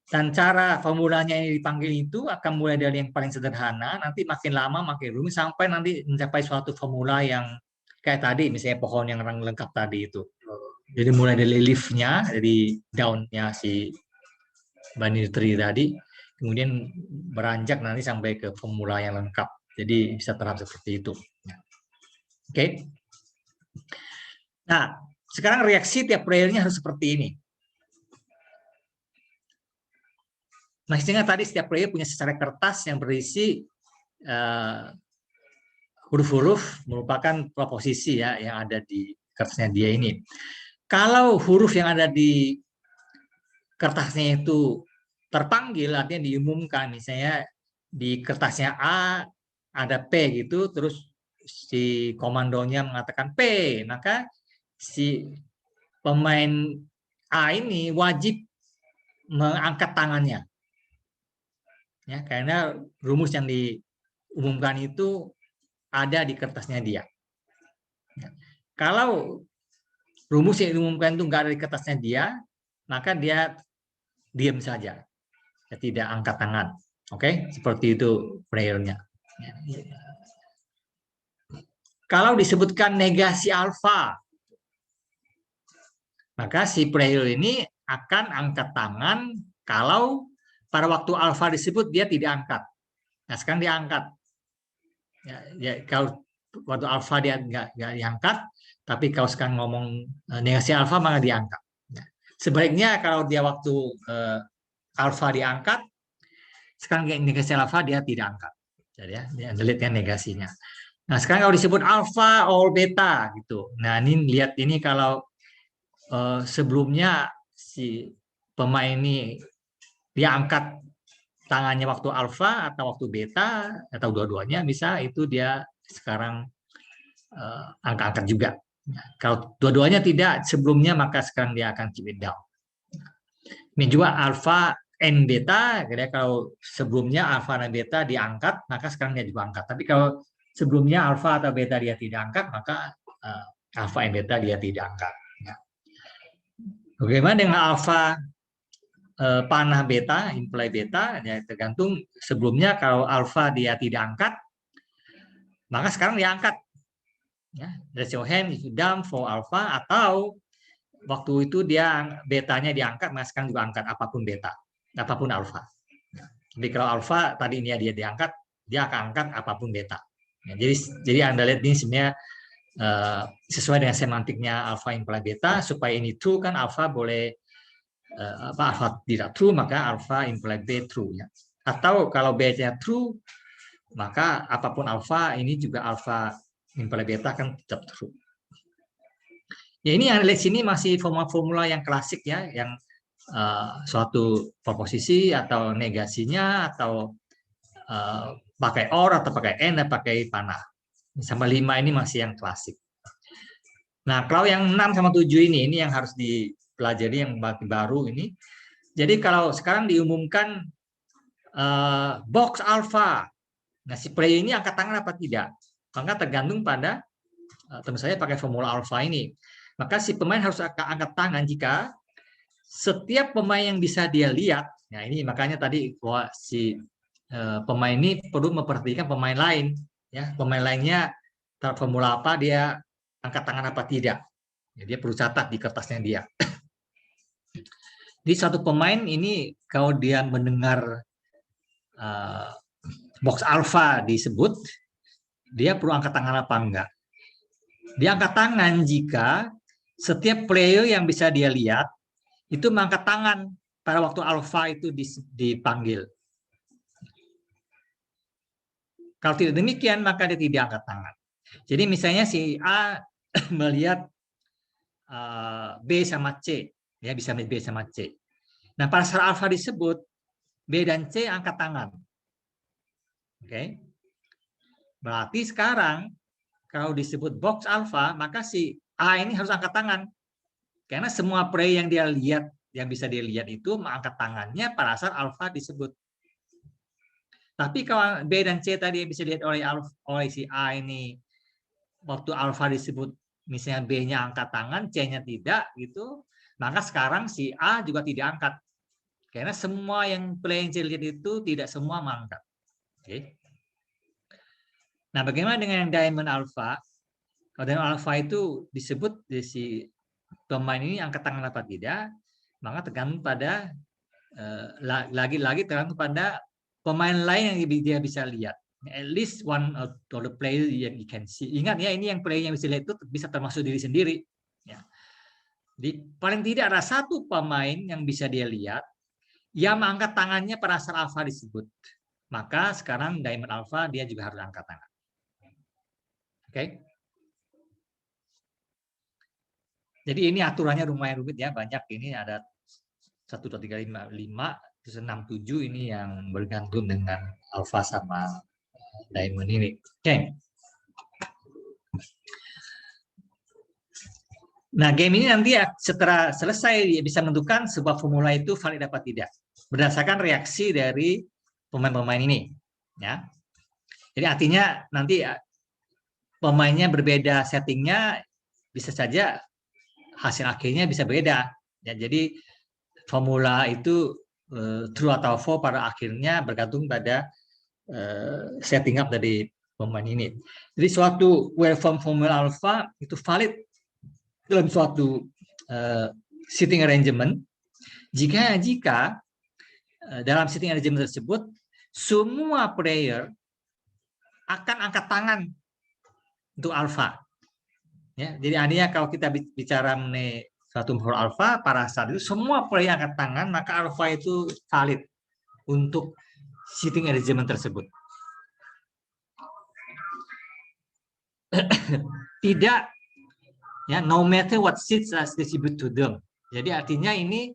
Dan cara formulanya yang dipanggil itu akan mulai dari yang paling sederhana, nanti makin lama makin rumit sampai nanti mencapai suatu formula yang kayak tadi, misalnya pohon yang lengkap tadi itu. Jadi mulai dari leaf-nya, dari daun-nya si binary tree tadi, kemudian beranjak nanti sampai ke formula yang lengkap. Jadi bisa terhadap seperti itu. Oke. Nah, sekarang reaksi tiap playernya harus seperti ini. Nah, sehingga tadi setiap player punya secari kertas yang berisi huruf-huruf merupakan proposisi ya yang ada di kertasnya dia ini. Kalau huruf yang ada di kertasnya itu terpanggil, artinya diumumkan, misalnya di kertasnya A ada P gitu, terus si komandonya mengatakan P, maka si pemain A ini wajib mengangkat tangannya, ya, karena rumus yang umumkan itu ada di kertasnya dia. Kalau rumus yang diumumkan itu nggak ada di kertasnya dia, maka dia diam saja, tidak angkat tangan. Oke, seperti itu prayer-nya. Kalau disebutkan negasi alfa, maka si prayer ini akan angkat tangan kalau pada waktu alfa disebut dia tidak angkat. Nah, sekarang dia angkat. Kalau waktu alfa dia nggak diangkat, tapi kalau sekarang ngomong negasi alfa maka diangkat. Sebaliknya kalau dia waktu alfa diangkat, sekarang negasi alfa dia tidak angkat. Jadi ya, dia delete negasinya. Nah, sekarang kalau disebut alfa or beta gitu. Nah, ini lihat ini kalau sebelumnya si pemain ini dia angkat tangannya waktu alfa atau waktu beta atau dua-duanya bisa, itu dia sekarang angkat-angkat juga. Kalau dua-duanya tidak sebelumnya, maka sekarang dia akan keep it down. Ini juga alfa and beta, jadi kalau sebelumnya alfa dan beta diangkat, maka sekarang dia juga angkat. Tapi kalau sebelumnya alfa atau beta dia tidak angkat, maka alfa and beta dia tidak angkat. Bagaimana dengan alfa panah beta, imply beta, ya tergantung sebelumnya kalau alfa dia tidak angkat, maka sekarang dia angkat. Ya, raise your hand if you down for alfa, atau waktu itu dia betanya diangkat, maka sekarang juga angkat apapun beta, apapun alfa. Jadi kalau alfa tadi ini dia diangkat, dia akan angkat apapun beta. Ya, jadi Anda lihat ini sebenarnya sesuai dengan semantiknya alfa imply beta, supaya ini true kan alfa boleh alfa tidak true, maka alfa imply B true ya. Atau kalau B-nya true, maka apapun alfa ini juga alfa imply beta kan tetap true. Ya, ini yang lihat sini masih formula-formula yang klasik ya, yang suatu proposisi atau negasinya, atau pakai or atau pakai and atau pakai panah. Sama 5 ini masih yang klasik. Nah, kalau yang 6 sama 7 ini yang harus dipelajari, yang baru ini. Jadi kalau sekarang diumumkan box alpha, nah si player ini angkat tangan apa tidak? Maka tergantung pada tentu saja pakai formula alpha ini. Maka si pemain harus angkat tangan jika setiap pemain yang bisa dia lihat. Nah, ini makanya tadi bahwa si pemain ini perlu memperhatikan pemain lain. Ya, pemain lainnya formula apa, dia angkat tangan apa tidak. Ya, dia perlu catat di kertasnya dia. Jadi satu pemain ini kalau dia mendengar box alpha disebut, dia perlu angkat tangan apa enggak. Dia angkat tangan jika setiap player yang bisa dia lihat itu mengangkat tangan pada waktu alpha itu dipanggil. Kalau tidak demikian, maka dia tidak angkat tangan. Jadi misalnya si A melihat B sama C, ya bisa B sama C. Nah, pada saat alpha disebut, B dan C angkat tangan. Oke. Berarti sekarang kalau disebut box alpha, maka si A ini harus angkat tangan. Karena semua play yang dia lihat, yang bisa dia lihat itu mengangkat tangannya pada saat alpha disebut. Tapi kalau B dan C tadi yang bisa dilihat oleh si A ini, waktu alpha disebut, misalnya B-nya angkat tangan, C-nya tidak, gitu, maka sekarang si A juga tidak angkat. Karena semua yang play yang C lihat itu tidak semua mengangkat. Oke. Nah, bagaimana dengan yang diamond alpha? Kalau diamond alpha itu disebut si pemain ini angkat tangan apa tidak, maka tergantung pada lagi-lagi tergantung pada pemain lain yang dia bisa lihat. At least one of the player yang you can see. Ingat ya, ini yang player yang bisa lihat itu bisa termasuk diri sendiri. Ya. Di paling tidak ada satu pemain yang bisa dia lihat yang mengangkat tangannya pada saat alpha disebut. Maka sekarang diamond alpha dia juga harus angkat tangan. Oke. Jadi ini aturannya lumayan rumit ya, banyak ini ada 1, 2, 3, 5, 6, 7 ini yang bergantung dengan alpha sama diamond ini. Oke. Nah, game ini nanti setelah selesai dia bisa menentukan sebuah formula itu valid apa tidak berdasarkan reaksi dari pemain-pemain ini. Ya. Jadi artinya nanti pemainnya berbeda settingnya, bisa saja hasil akhirnya bisa beda. Ya, jadi formula itu true atau false pada akhirnya bergantung pada setting up dari pemain ini. Jadi suatu waveform formula alpha itu valid dalam suatu sitting arrangement jika dalam sitting arrangement tersebut semua player akan angkat tangan untuk alpha. Ya, jadi artinya kalau kita bicara mengenai suatu formula alpha, pada saat itu semua player angkat tangan, maka alpha itu valid untuk sitting arrangement tersebut. Tidak, ya, no matter what seats are distributed to them. Jadi artinya ini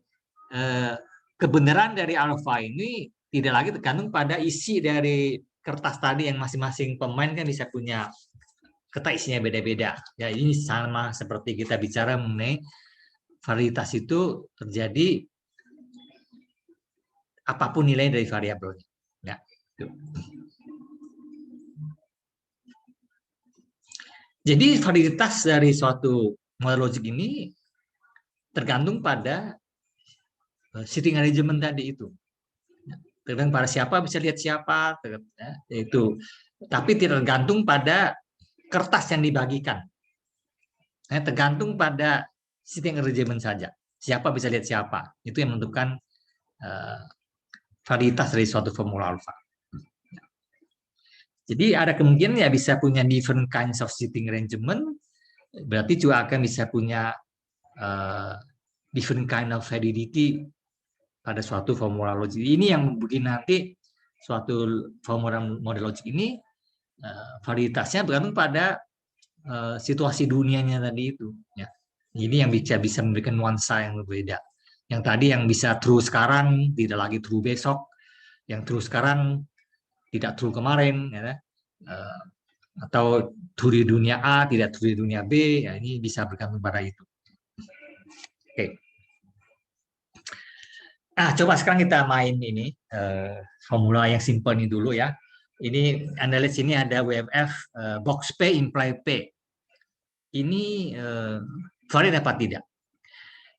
kebenaran dari alpha ini tidak lagi tergantung pada isi dari kertas tadi, yang masing-masing pemain kan bisa punya kertas isinya beda-beda. Ya, ini sama seperti kita bicara mengenai varietas itu terjadi apapun nilai dari variabelnya. Ya, itu. Jadi validitas dari suatu model logik ini tergantung pada sitting arrangement tadi itu. Tergantung pada siapa bisa lihat siapa, ya, itu. Tapi tidak tergantung pada kertas yang dibagikan. Ya, tergantung pada sitting arrangement saja. Siapa bisa lihat siapa. Itu yang menentukan validitas dari suatu formula alpha. Jadi ada kemungkinan ya bisa punya different kinds of sitting arrangement, berarti juga akan bisa punya different kind of validity pada suatu formula logik. Ini yang bikin nanti suatu formula model logik ini validitasnya bergantung pada situasi dunianya tadi itu. Ya. Ini yang bisa memberikan nuansa yang berbeda. Yang tadi yang bisa true sekarang tidak lagi true besok, yang true sekarang tidak true kemarin, ya, atau true di dunia A tidak true di dunia B, ya, ini bisa bergantung pada itu. Oke. Nah, coba sekarang kita main ini formula yang simpel ini dulu ya. Ini Anda lihat sini ada WMF box P imply P. Ini valid apa tidak?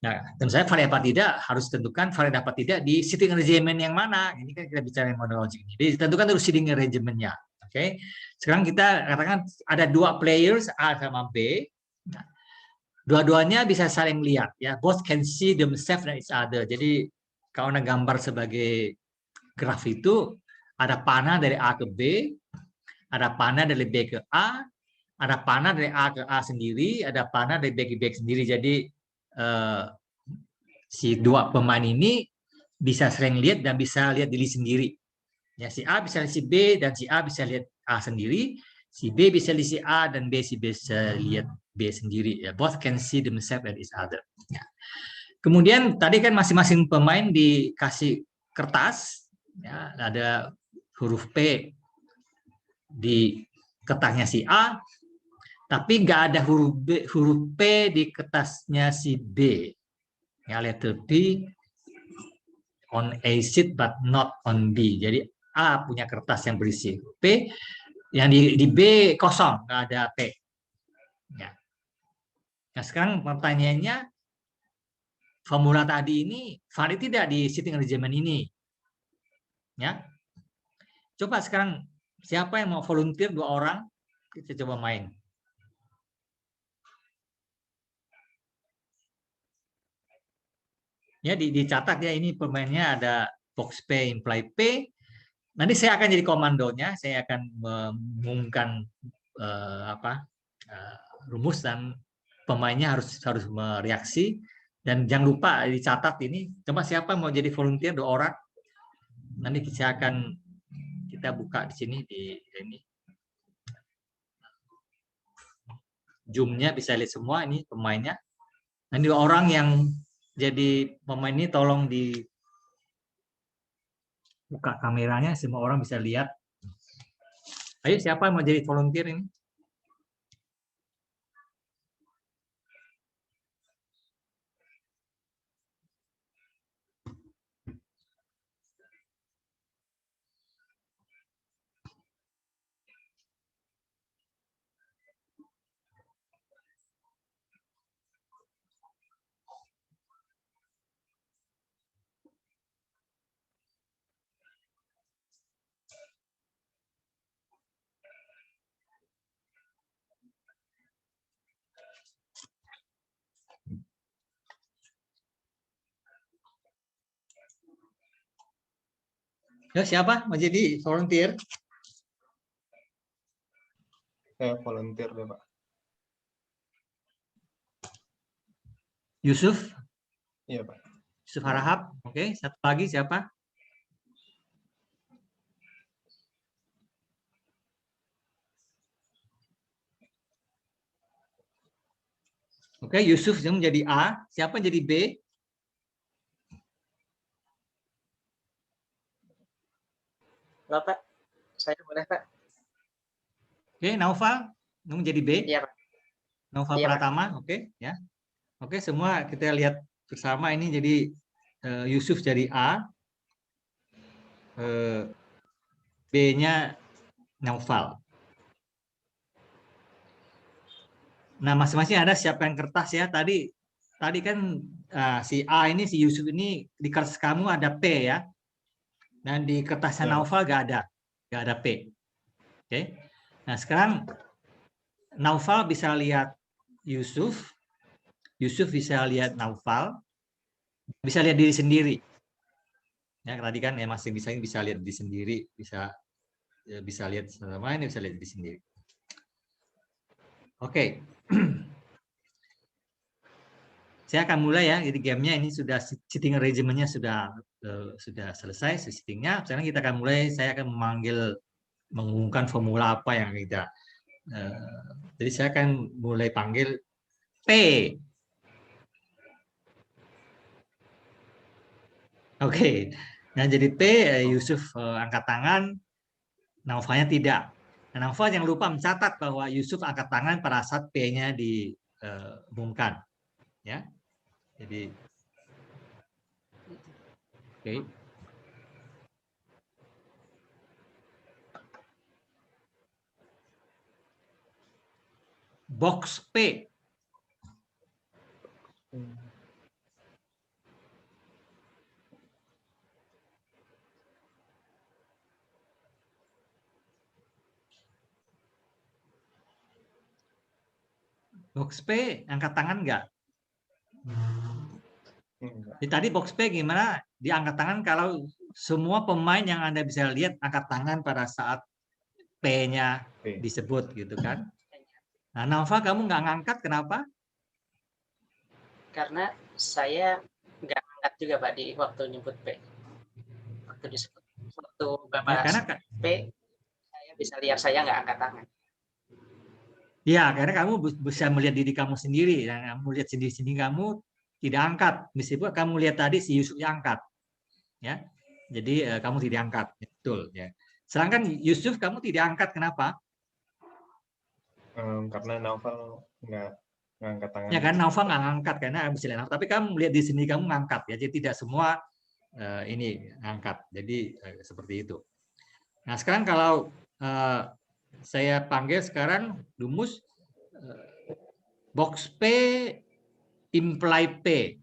Nah, tentu saja valid apa tidak harus tentukan valid apa tidak di sitting arrangement yang mana. Ini kan kita bicara model logik ini. Jadi tentukan dulu sitting arrangement-nya. Oke. Sekarang kita katakan ada dua players A sama B. Nah, dua-duanya bisa saling lihat ya. Both can see themselves and each other. Jadi kalau Anda gambar sebagai graf itu ada panah dari A ke B, ada panah dari B ke A, ada panah dari A ke A sendiri, ada panah dari B ke B sendiri. Jadi si dua pemain ini bisa sering lihat dan bisa lihat diri sendiri. Ya, si A bisa lihat si B dan si A bisa lihat A sendiri, si B bisa lihat si A dan si B bisa lihat B sendiri. Ya, both can see themselves and each other. Ya. Kemudian tadi kan masing-masing pemain dikasih kertas, ya, ada huruf P di kertasnya si A, tapi nggak ada huruf P di kertasnya si B. Ya, letter B on A sheet but not on B. Jadi A punya kertas yang berisi P, yang di B kosong, nggak ada P. Ya. Nah, sekarang pertanyaannya, formula tadi ini valid tidak di sitting arrangement ini? Ya, coba sekarang siapa yang mau volunteer, 2 orang, kita coba main. Ya, dicatat ya, ini pemainnya ada box P imply P. Nanti saya akan jadi komandonya, saya akan mengumumkan rumus dan pemainnya harus mereaksi. Dan jangan lupa dicatat ini. Coba siapa mau jadi volunteer, 2 orang. Nanti kita buka di sini di ini. Zoom-nya bisa lihat semua ini pemainnya. Nanti 2 orang yang jadi pemain ini tolong buka kameranya, semua orang bisa lihat. Ayo, siapa yang mau jadi volunteer ini? Ya, siapa mau jadi volunteer? Saya volunteer deh, Pak. Yusuf? Iya, Pak. Yusuf Harahap. Oke, satu lagi siapa? Oke, Yusuf yang menjadi A. Siapa yang jadi B? Bapak, saya boleh, Pak? Oke, Naufal yang menjadi B. Iya, Pak. Naufal Iya, Pak. Pratama. Oke, ya. Oke, semua kita lihat bersama ini jadi Yusuf jadi A. B-nya Naufal. Nah, masing-masing ada siapa yang kertas ya. Tadi kan si A ini, si Yusuf ini di kertas kamu ada P ya. Dan di kertasnya Ya, Naufal nggak ada P. Oke. Nah, sekarang Naufal bisa lihat Yusuf. Yusuf bisa lihat Naufal. Bisa lihat diri sendiri. Ya, tadi kan ya masing-masing bisa lihat diri sendiri, bisa lihat sama ini, bisa lihat diri sendiri. Oke. Saya akan mulai ya. Jadi gamenya ini sudah sitting arrangement-nya sudah selesai sittingnya. Sekarang kita akan mulai. Saya akan mengumumkan formula apa yang kita. Jadi saya akan mulai panggil P. Oke. Nah, jadi P, Yusuf angkat tangan, Naufalnya tidak. Nah, Naufal jangan lupa mencatat bahwa Yusuf angkat tangan pada saat P-nya diumumkan. Ya. Jadi oke. Box P. Box P angkat tangan enggak? Enggak. Jadi tadi box P gimana? Diangkat tangan kalau semua pemain yang Anda bisa lihat angkat tangan pada saat P-nya disebut gitu kan. Nah, Nova kamu nggak ngangkat kenapa? Karena saya nggak angkat juga, Pak, di waktu nyebut P. Waktu disebut, waktu Bapak Ya, karena P, saya bisa lihat saya nggak angkat tangan. ya, karena kamu bisa melihat diri kamu sendiri dan kamu lihat sendiri kamu tidak angkat. Meskipun kamu lihat tadi si Yusuf yang angkat. Ya. Jadi kamu tidak angkat, betul ya. Sedangkan Yusuf kamu tidak angkat kenapa? Karena Naufal nggak ngangkat tangan. Ya kan, Naufal nggak ngangkat karena bisa lihat. Tapi kamu melihat di sini kamu ngangkat ya. Jadi tidak semua ini ngangkat. Jadi seperti itu. Nah sekarang kalau saya panggil sekarang Dumus, box P imply P.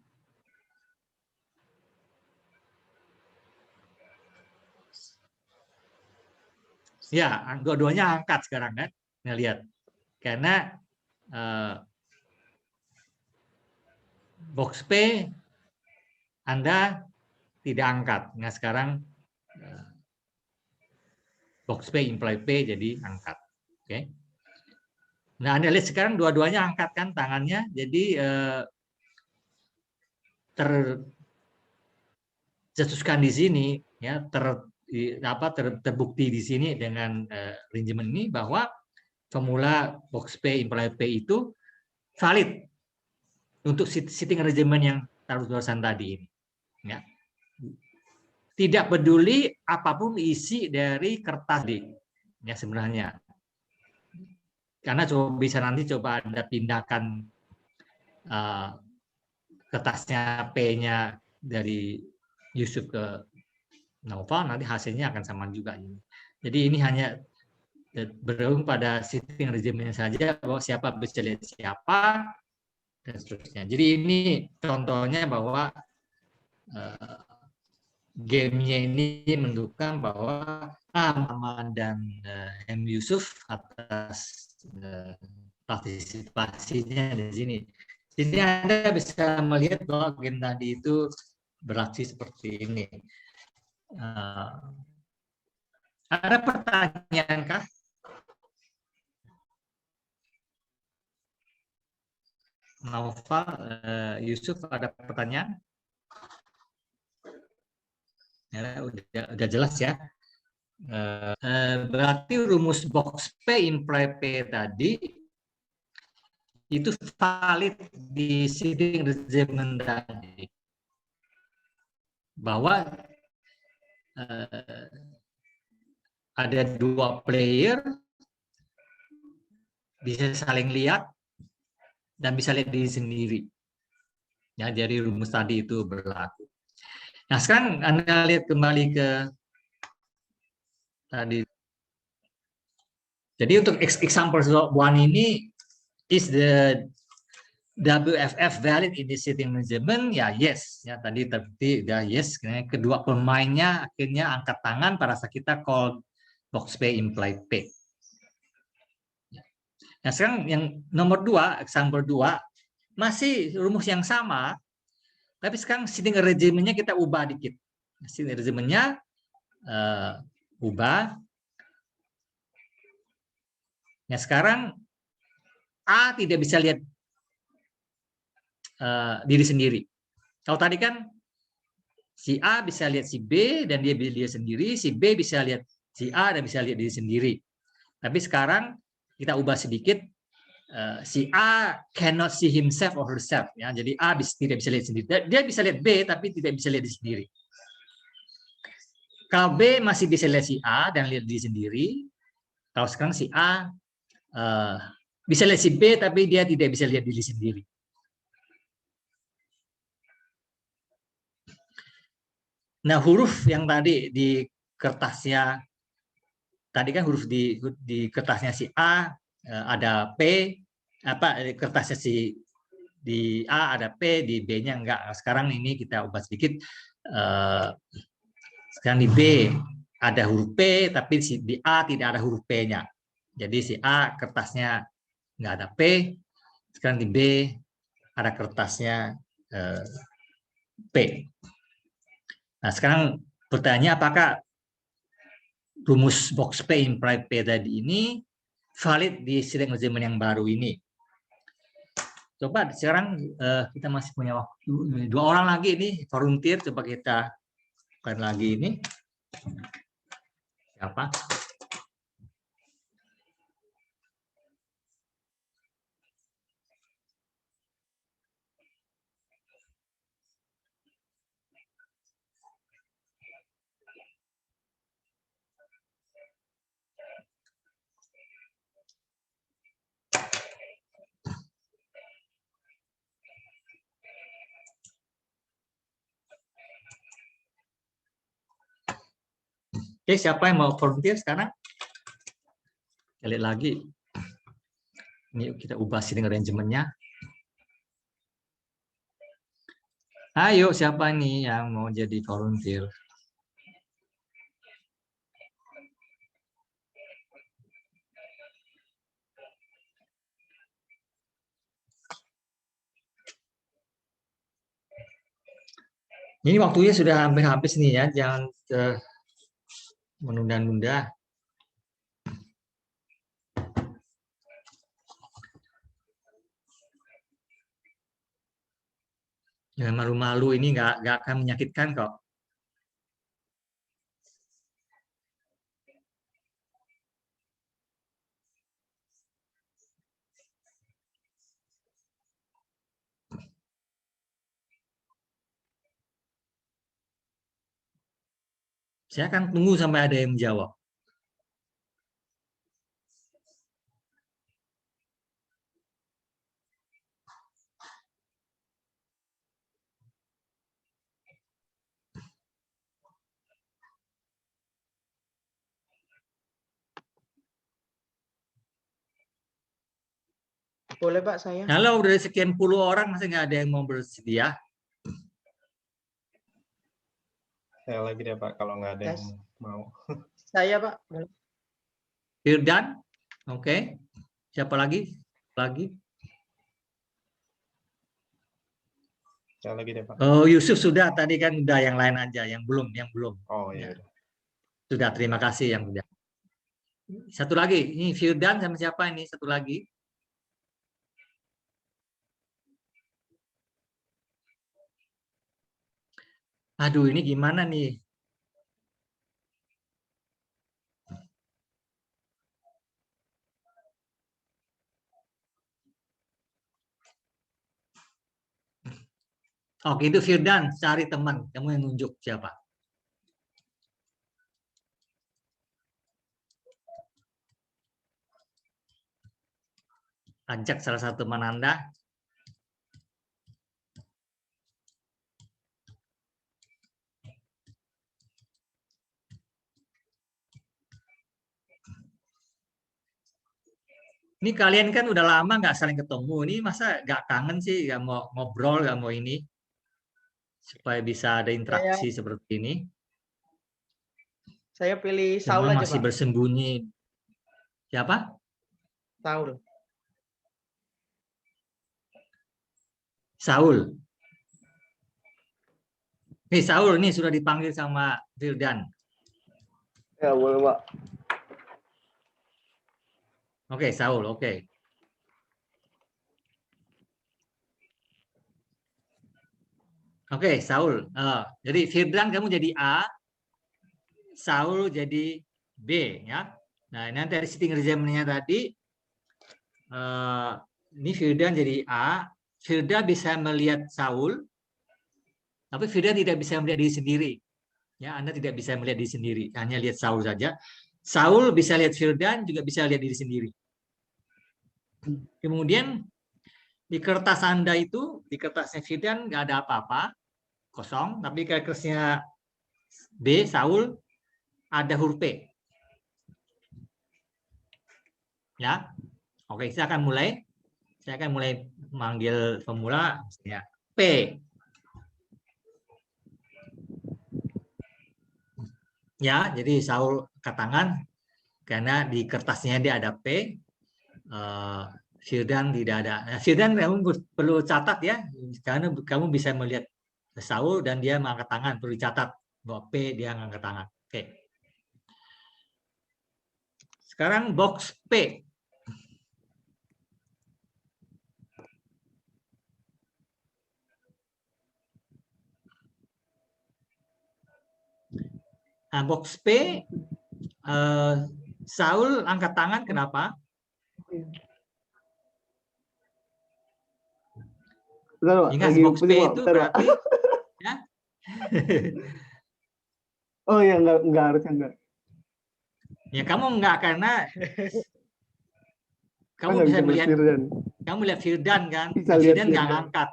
Ya, dua-duanya angkat sekarang kan. Nah, lihat. Karena box P Anda tidak angkat. Nah, sekarang box P imply P jadi angkat. Oke. Nah, Anda lihat sekarang dua-duanya angkat kan tangannya. Jadi tercetuskan di sini ya, terbukti di sini dengan arrangement ini bahwa formula box P imply P itu valid untuk sitting arrangement yang taruhan tadi ini. Ya. Tidak peduli apapun isi dari kertas di, ya sebenarnya. Karena bisa nanti coba Anda pindahkan kertasnya P-nya dari Yusuf ke Nova, nanti hasilnya akan sama juga. Jadi ini hanya bergantung pada sitting arrangement saja bahwa siapa bisa lihat siapa dan seterusnya. Jadi ini contohnya bahwa gamenya ini menunjukkan bahwa Aman dan M. Yusuf atas partisipasinya di sini. Jadi Anda bisa melihat bahwa game tadi itu beraksi seperti ini. Ada pertanyaan kah? Naufal, Yusuf, ada pertanyaan? Ya, udah jelas ya. Berarti rumus box P imply P tadi itu valid di sitting regime tadi, bahwa ada dua player bisa saling lihat dan bisa lihat diri sendiri. Ya, jadi rumus tadi itu berlaku. Nah, sekarang Anda lihat kembali ke tadi. Jadi untuk example one ini, is the WFF valid in the sitting measurement? Ya, yes. Ya, tadi udah yes. Kedua pemainnya akhirnya angkat tangan pada saat kita call box P imply P. Nah, sekarang yang nomor 2, example 2, masih rumus yang sama, tapi sekarang sitting regime-nya kita ubah dikit. Sitting regime-nya ubah. Nah, sekarang A tidak bisa lihat diri sendiri. Kalau tadi kan si A bisa lihat si B dan dia bisa lihat sendiri, si B bisa lihat si A dan bisa lihat diri sendiri. Tapi sekarang kita ubah sedikit, si A cannot see himself or herself. Ya, jadi A tidak bisa lihat sendiri. Dia bisa lihat B tapi tidak bisa lihat diri sendiri. Kalau B masih bisa lihat si A dan lihat diri sendiri, kalau sekarang si A bisa lihat si B tapi dia tidak bisa lihat diri sendiri. Nah, huruf yang tadi di kertasnya, tadi kan huruf di kertasnya si A ada P, kertasnya si di A ada P, di B-nya enggak. Sekarang ini kita ubah sedikit. Sekarang di B ada huruf P, tapi di A tidak ada huruf P-nya. Jadi si A kertasnya nggak ada P. Sekarang di B ada kertasnya P. Nah, sekarang pertanyaannya, apakah rumus box P imply P tadi ini valid di sitting regime yang baru ini? Coba sekarang kita masih punya waktu 2 orang lagi ini volunteer, coba kita lakukan lagi ini. Siapa? Oke, siapa yang mau volunteer sekarang? Kita lihat lagi. Ini kita ubah sitting arrangement-nya. Ayo, siapa nih yang mau jadi volunteer? Ini waktunya sudah hampir habis nih ya, jangan menunda-nunda. Jangan malu-malu, ini nggak akan menyakitkan kok. Saya akan tunggu sampai ada yang menjawab. Boleh Pak saya? Kalau dari sekian puluh orang masih nggak ada yang mau bersedia? Saya lagi deh Pak, kalau nggak ada yang mau. Saya Pak. Boleh. Firdan? Oke. Siapa lagi? Saya lagi deh Pak. Oh, Yusuf sudah, tadi kan udah, yang lain aja, yang belum. Oh iya. Ya. Udah. Sudah, terima kasih yang mulia. Satu lagi, ini Firdan sama siapa ini? Satu lagi. Aduh, ini gimana nih? Oke, itu Firdan, cari teman. Kamu yang nunjuk siapa? Ajak salah satu teman Anda. Ini kalian kan udah lama nggak saling ketemu. Ini masa nggak kangen sih? Nggak mau ngobrol, nggak mau ini? Supaya bisa ada interaksi seperti ini. Saya pilih Saul Semua aja, masih Pak. bersembunyi. Siapa? Saul. Saul. Saul ini sudah dipanggil sama Firdan. Ya, boleh, Pak. Oke, Saul, oke. Oke, Saul. Jadi Firdan kamu jadi A, Saul jadi B, ya. Nah, nanti dari sitting regimen-nya tadi, ini Firdan jadi A, Firdan bisa melihat Saul, tapi Firdan tidak bisa melihat diri sendiri. Ya, Anda tidak bisa melihat diri sendiri, hanya lihat Saul saja. Saul bisa lihat Firdan, juga bisa lihat diri sendiri. Kemudian di kertas Anda itu, di kertasnya Firdan nggak ada apa-apa, kosong, tapi kertasnya B, Saul, ada huruf P. Ya, oke, saya akan mulai. Saya akan mulai manggil pemula, ya. P. Ya, jadi Saul angkat tangan karena di kertasnya dia ada P. Firdan tidak ada. Nah, Firdan kamu perlu catat ya, karena kamu bisa melihat Saul dan dia mengangkat tangan, perlu dicatat bahwa P dia mengangkat tangan. Oke. Sekarang box P. Nah, box P, Saul angkat tangan, kenapa? Bentar, Pak. Ingat Lagi box P pusing, Pak. itu Bentar, Pak. berarti ya. Oh iya, enggak harusnya enggak. Ya kamu enggak, karena kamu Nggak bisa bisa melihat, Firdan. kamu lihat Firdan kan, Bisa nah, lihat Firdan nggak Firdan. ngangkat.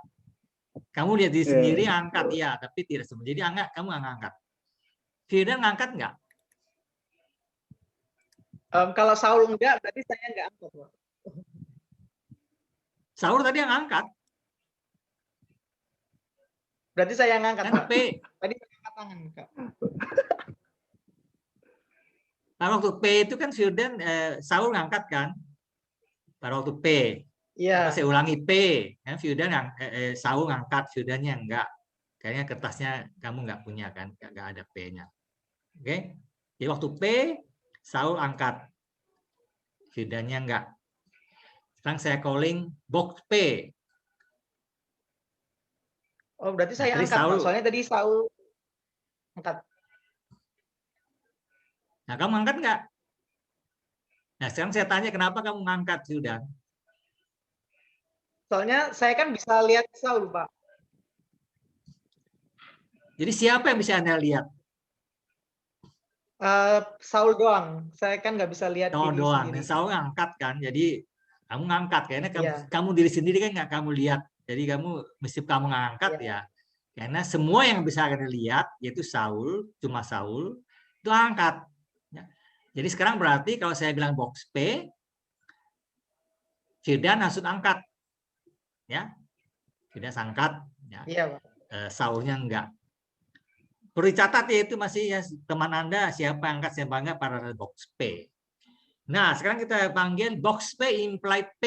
Kamu lihat diri Iya. sendiri angkat ya, tapi tidak semua. Jadi angkat, kamu nggak ngangkat. Firdan ngangkat nggak? Kalau Saul enggak, berarti saya enggak angkat, Pak. Saul tadi yang angkat. Berarti saya yang ngangkat, Kan Pak. P. Tadi saya angkat tangan, Kak. Pada waktu P itu kan Firdan, Saul ngangkat kan? Pada waktu P. Iya. Saya ulangi P. Kan Firdan Saul ngangkat, Firdannya enggak. Kayaknya kertasnya kamu nggak punya kan? Nggak ada P-nya. Oke? Jadi waktu P, Saul angkat. Firdannya enggak. Sekarang saya calling box P. Oh, berarti Nah, saya tadi angkat, Pak. Saul. Soalnya tadi Saul angkat. Nah, kamu angkat nggak? Nah, sekarang saya tanya kenapa kamu ngangkat, Firdan? Soalnya saya kan bisa lihat Saul, Pak. Jadi siapa yang bisa Anda lihat? Saul doang. Saya kan nggak bisa lihat Saul diri doang. sendiri. Dan Saul ngangkat kan. Jadi kamu ngangkat. Karena Iya. kamu diri sendiri kan nggak kamu lihat. Jadi kamu mesti kamu ngangkat Iya. ya. Karena semua yang bisa Anda lihat, yaitu Saul, cuma Saul, itu angkat. Ya. Jadi sekarang berarti kalau saya bilang box P, Firdan langsung angkat. Ya. Firdan angkat. Ya. Iya, Pak. Saulnya enggak. Perlu dicatat ya, itu masih ya, teman Anda siapa angkat siapa enggak pada box P. Nah, sekarang kita panggil box P implied P.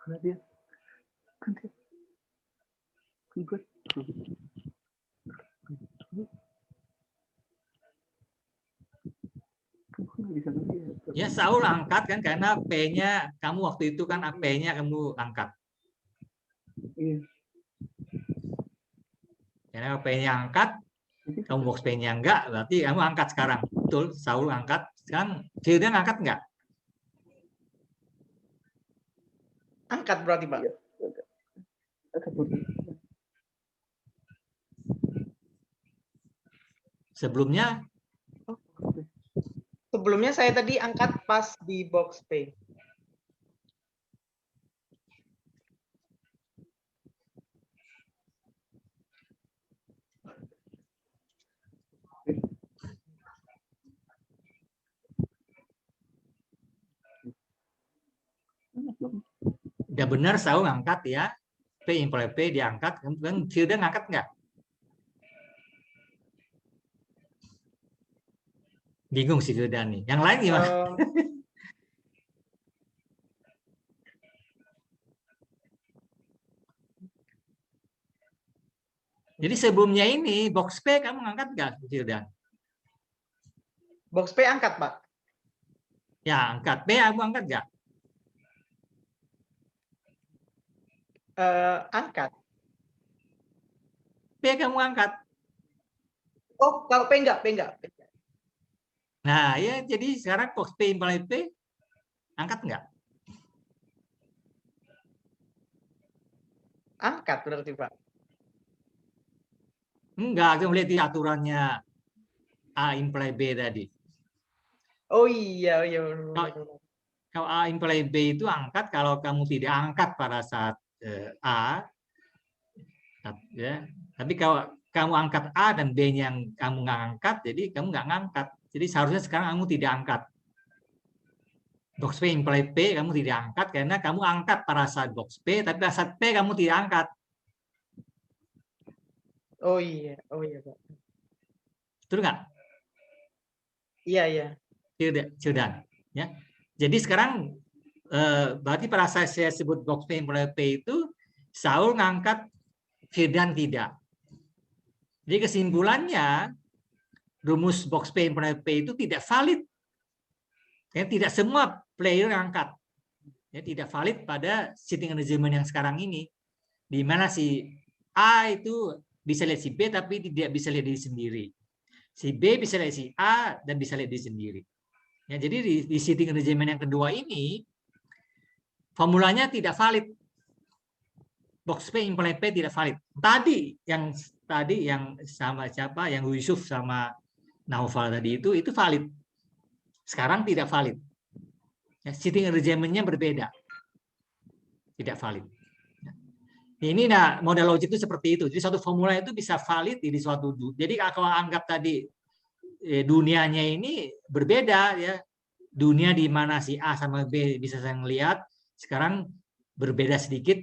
Karena dia kan dia kan gue nggak bisa ngeliat. Ya Saul angkat kan karena P-nya kamu waktu itu kan P-nya kamu angkat. Iya. Karena P-nya angkat, kamu box P-nya enggak, berarti kamu angkat sekarang. Betul, Saul angkat. Sekarang Firdan angkat enggak? Angkat berarti, Pak. Iya. Angkat dulu. Sebelumnya Sebelumnya saya tadi angkat pas di box P. udah benar Saul angkat ya. P imply P diangkat, kemudian Firdan angkat enggak? Bingung sih Firdan nih. Yang lain gimana? Jadi sebelumnya ini box P kamu angkat nggak, Firdan? Box P angkat, Pak. Ya angkat. P kamu angkat nggak? Angkat. P kamu angkat. Oh, kalau P enggak. Nah ya jadi sekarang box P imply P angkat nggak? Angkat berarti, Pak. Enggak, kamu lihat di aturannya A imply B tadi. Oh iya. Kalau A imply B itu angkat kalau kamu tidak angkat pada saat A, ya. Tapi kalau kamu angkat A dan B-nya yang kamu nggak angkat, jadi kamu nggak ngangkat. Jadi seharusnya sekarang kamu tidak angkat. Box P imply P kamu tidak angkat karena kamu angkat pada saat box P, tapi pada saat P kamu tidak angkat. Oh iya, Pak. Betul nggak? Iya. Sudah. Ya. Jadi sekarang berarti pada saat saya sebut box P imply P itu Saul ngangkat, Firdan tidak. Jadi kesimpulannya rumus box P imply P itu tidak valid. Ya, tidak semua player angkat. Ya, tidak valid pada sitting arrangement yang sekarang ini. Di mana si A itu bisa lihat si B tapi tidak bisa lihat diri sendiri. Si B bisa lihat si A dan bisa lihat diri sendiri. Ya, jadi di sitting arrangement yang kedua ini formulanya tidak valid. Box P imply P tidak valid. Tadi yang sama siapa? Yang Yusuf sama Naufal tadi itu valid. Sekarang tidak valid. Ya, sitting arrangement-nya berbeda. Tidak valid. Ini model logik itu seperti itu. Jadi suatu formula itu bisa valid di suatu. Jadi kalau anggap tadi dunianya ini berbeda ya. Dunia di mana si A sama B bisa saya lihat, sekarang berbeda sedikit.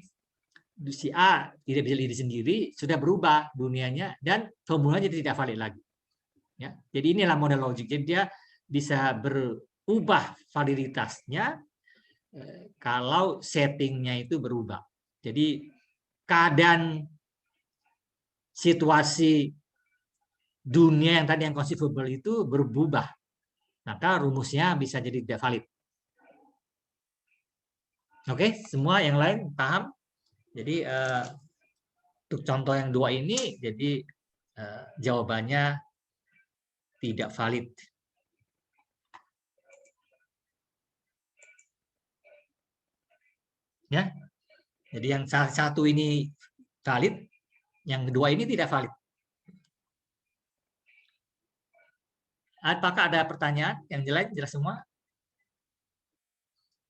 Si A tidak bisa lihat sendiri, sudah berubah dunianya dan formulanya tidak valid lagi. Ya. Jadi inilah model logik. Jadi dia bisa berubah validitasnya kalau settingnya itu berubah. Jadi keadaan situasi dunia yang tadi yang conceivable itu berubah, maka rumusnya bisa jadi tidak valid. Oke, semua yang lain paham? Jadi untuk contoh yang dua ini, jadi jawabannya tidak valid. Ya, jadi yang satu ini valid, yang kedua ini tidak valid. Apakah ada pertanyaan yang jelas semua?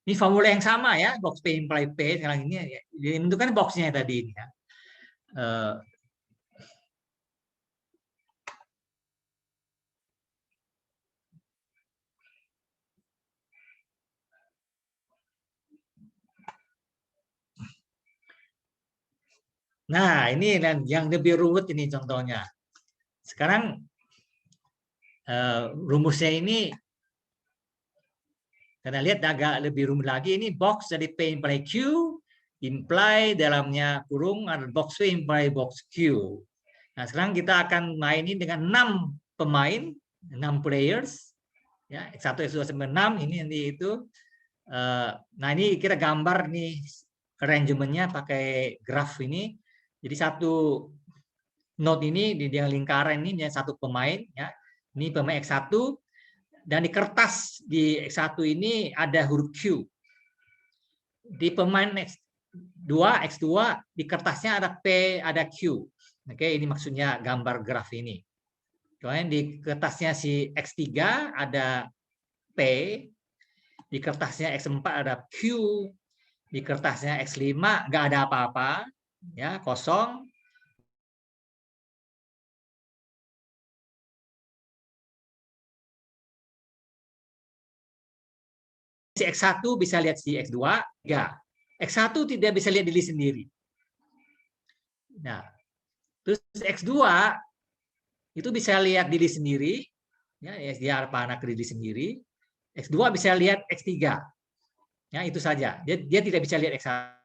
Ini formula yang sama ya, box P imply P sekarang ini ya. Menentukan boxnya tadi ini ya. Nah, ini yang lebih rumit ini contohnya. Sekarang rumusnya ini karena lihat agak lebih rumit lagi, ini box dari P imply Q imply dalamnya kurung ada box V imply box Q. Nah, sekarang kita akan mainin dengan 6 pemain, 6 players. Ya, X1, X2 sampai 6 ini nanti itu. Nah, ini kita gambar nih arrangementnya pakai graf ini. Jadi satu node ini di lingkaran ini satu pemain, ya. Ini pemain X1 dan di kertas di X1 ini ada huruf Q. Di pemain X2 di kertasnya ada P, ada Q. Oke, ini maksudnya gambar graf ini. Kemudian di kertasnya si X3 ada P, di kertasnya X4 ada Q, di kertasnya X5 nggak ada apa-apa, ya, kosong. Si X1 bisa lihat si X2, enggak. X1 tidak bisa lihat diri sendiri. Nah, terus X2 itu bisa lihat diri sendiri, ya, dia anak diri sendiri. X2 bisa lihat X3. Ya, itu saja. Dia tidak bisa lihat X1.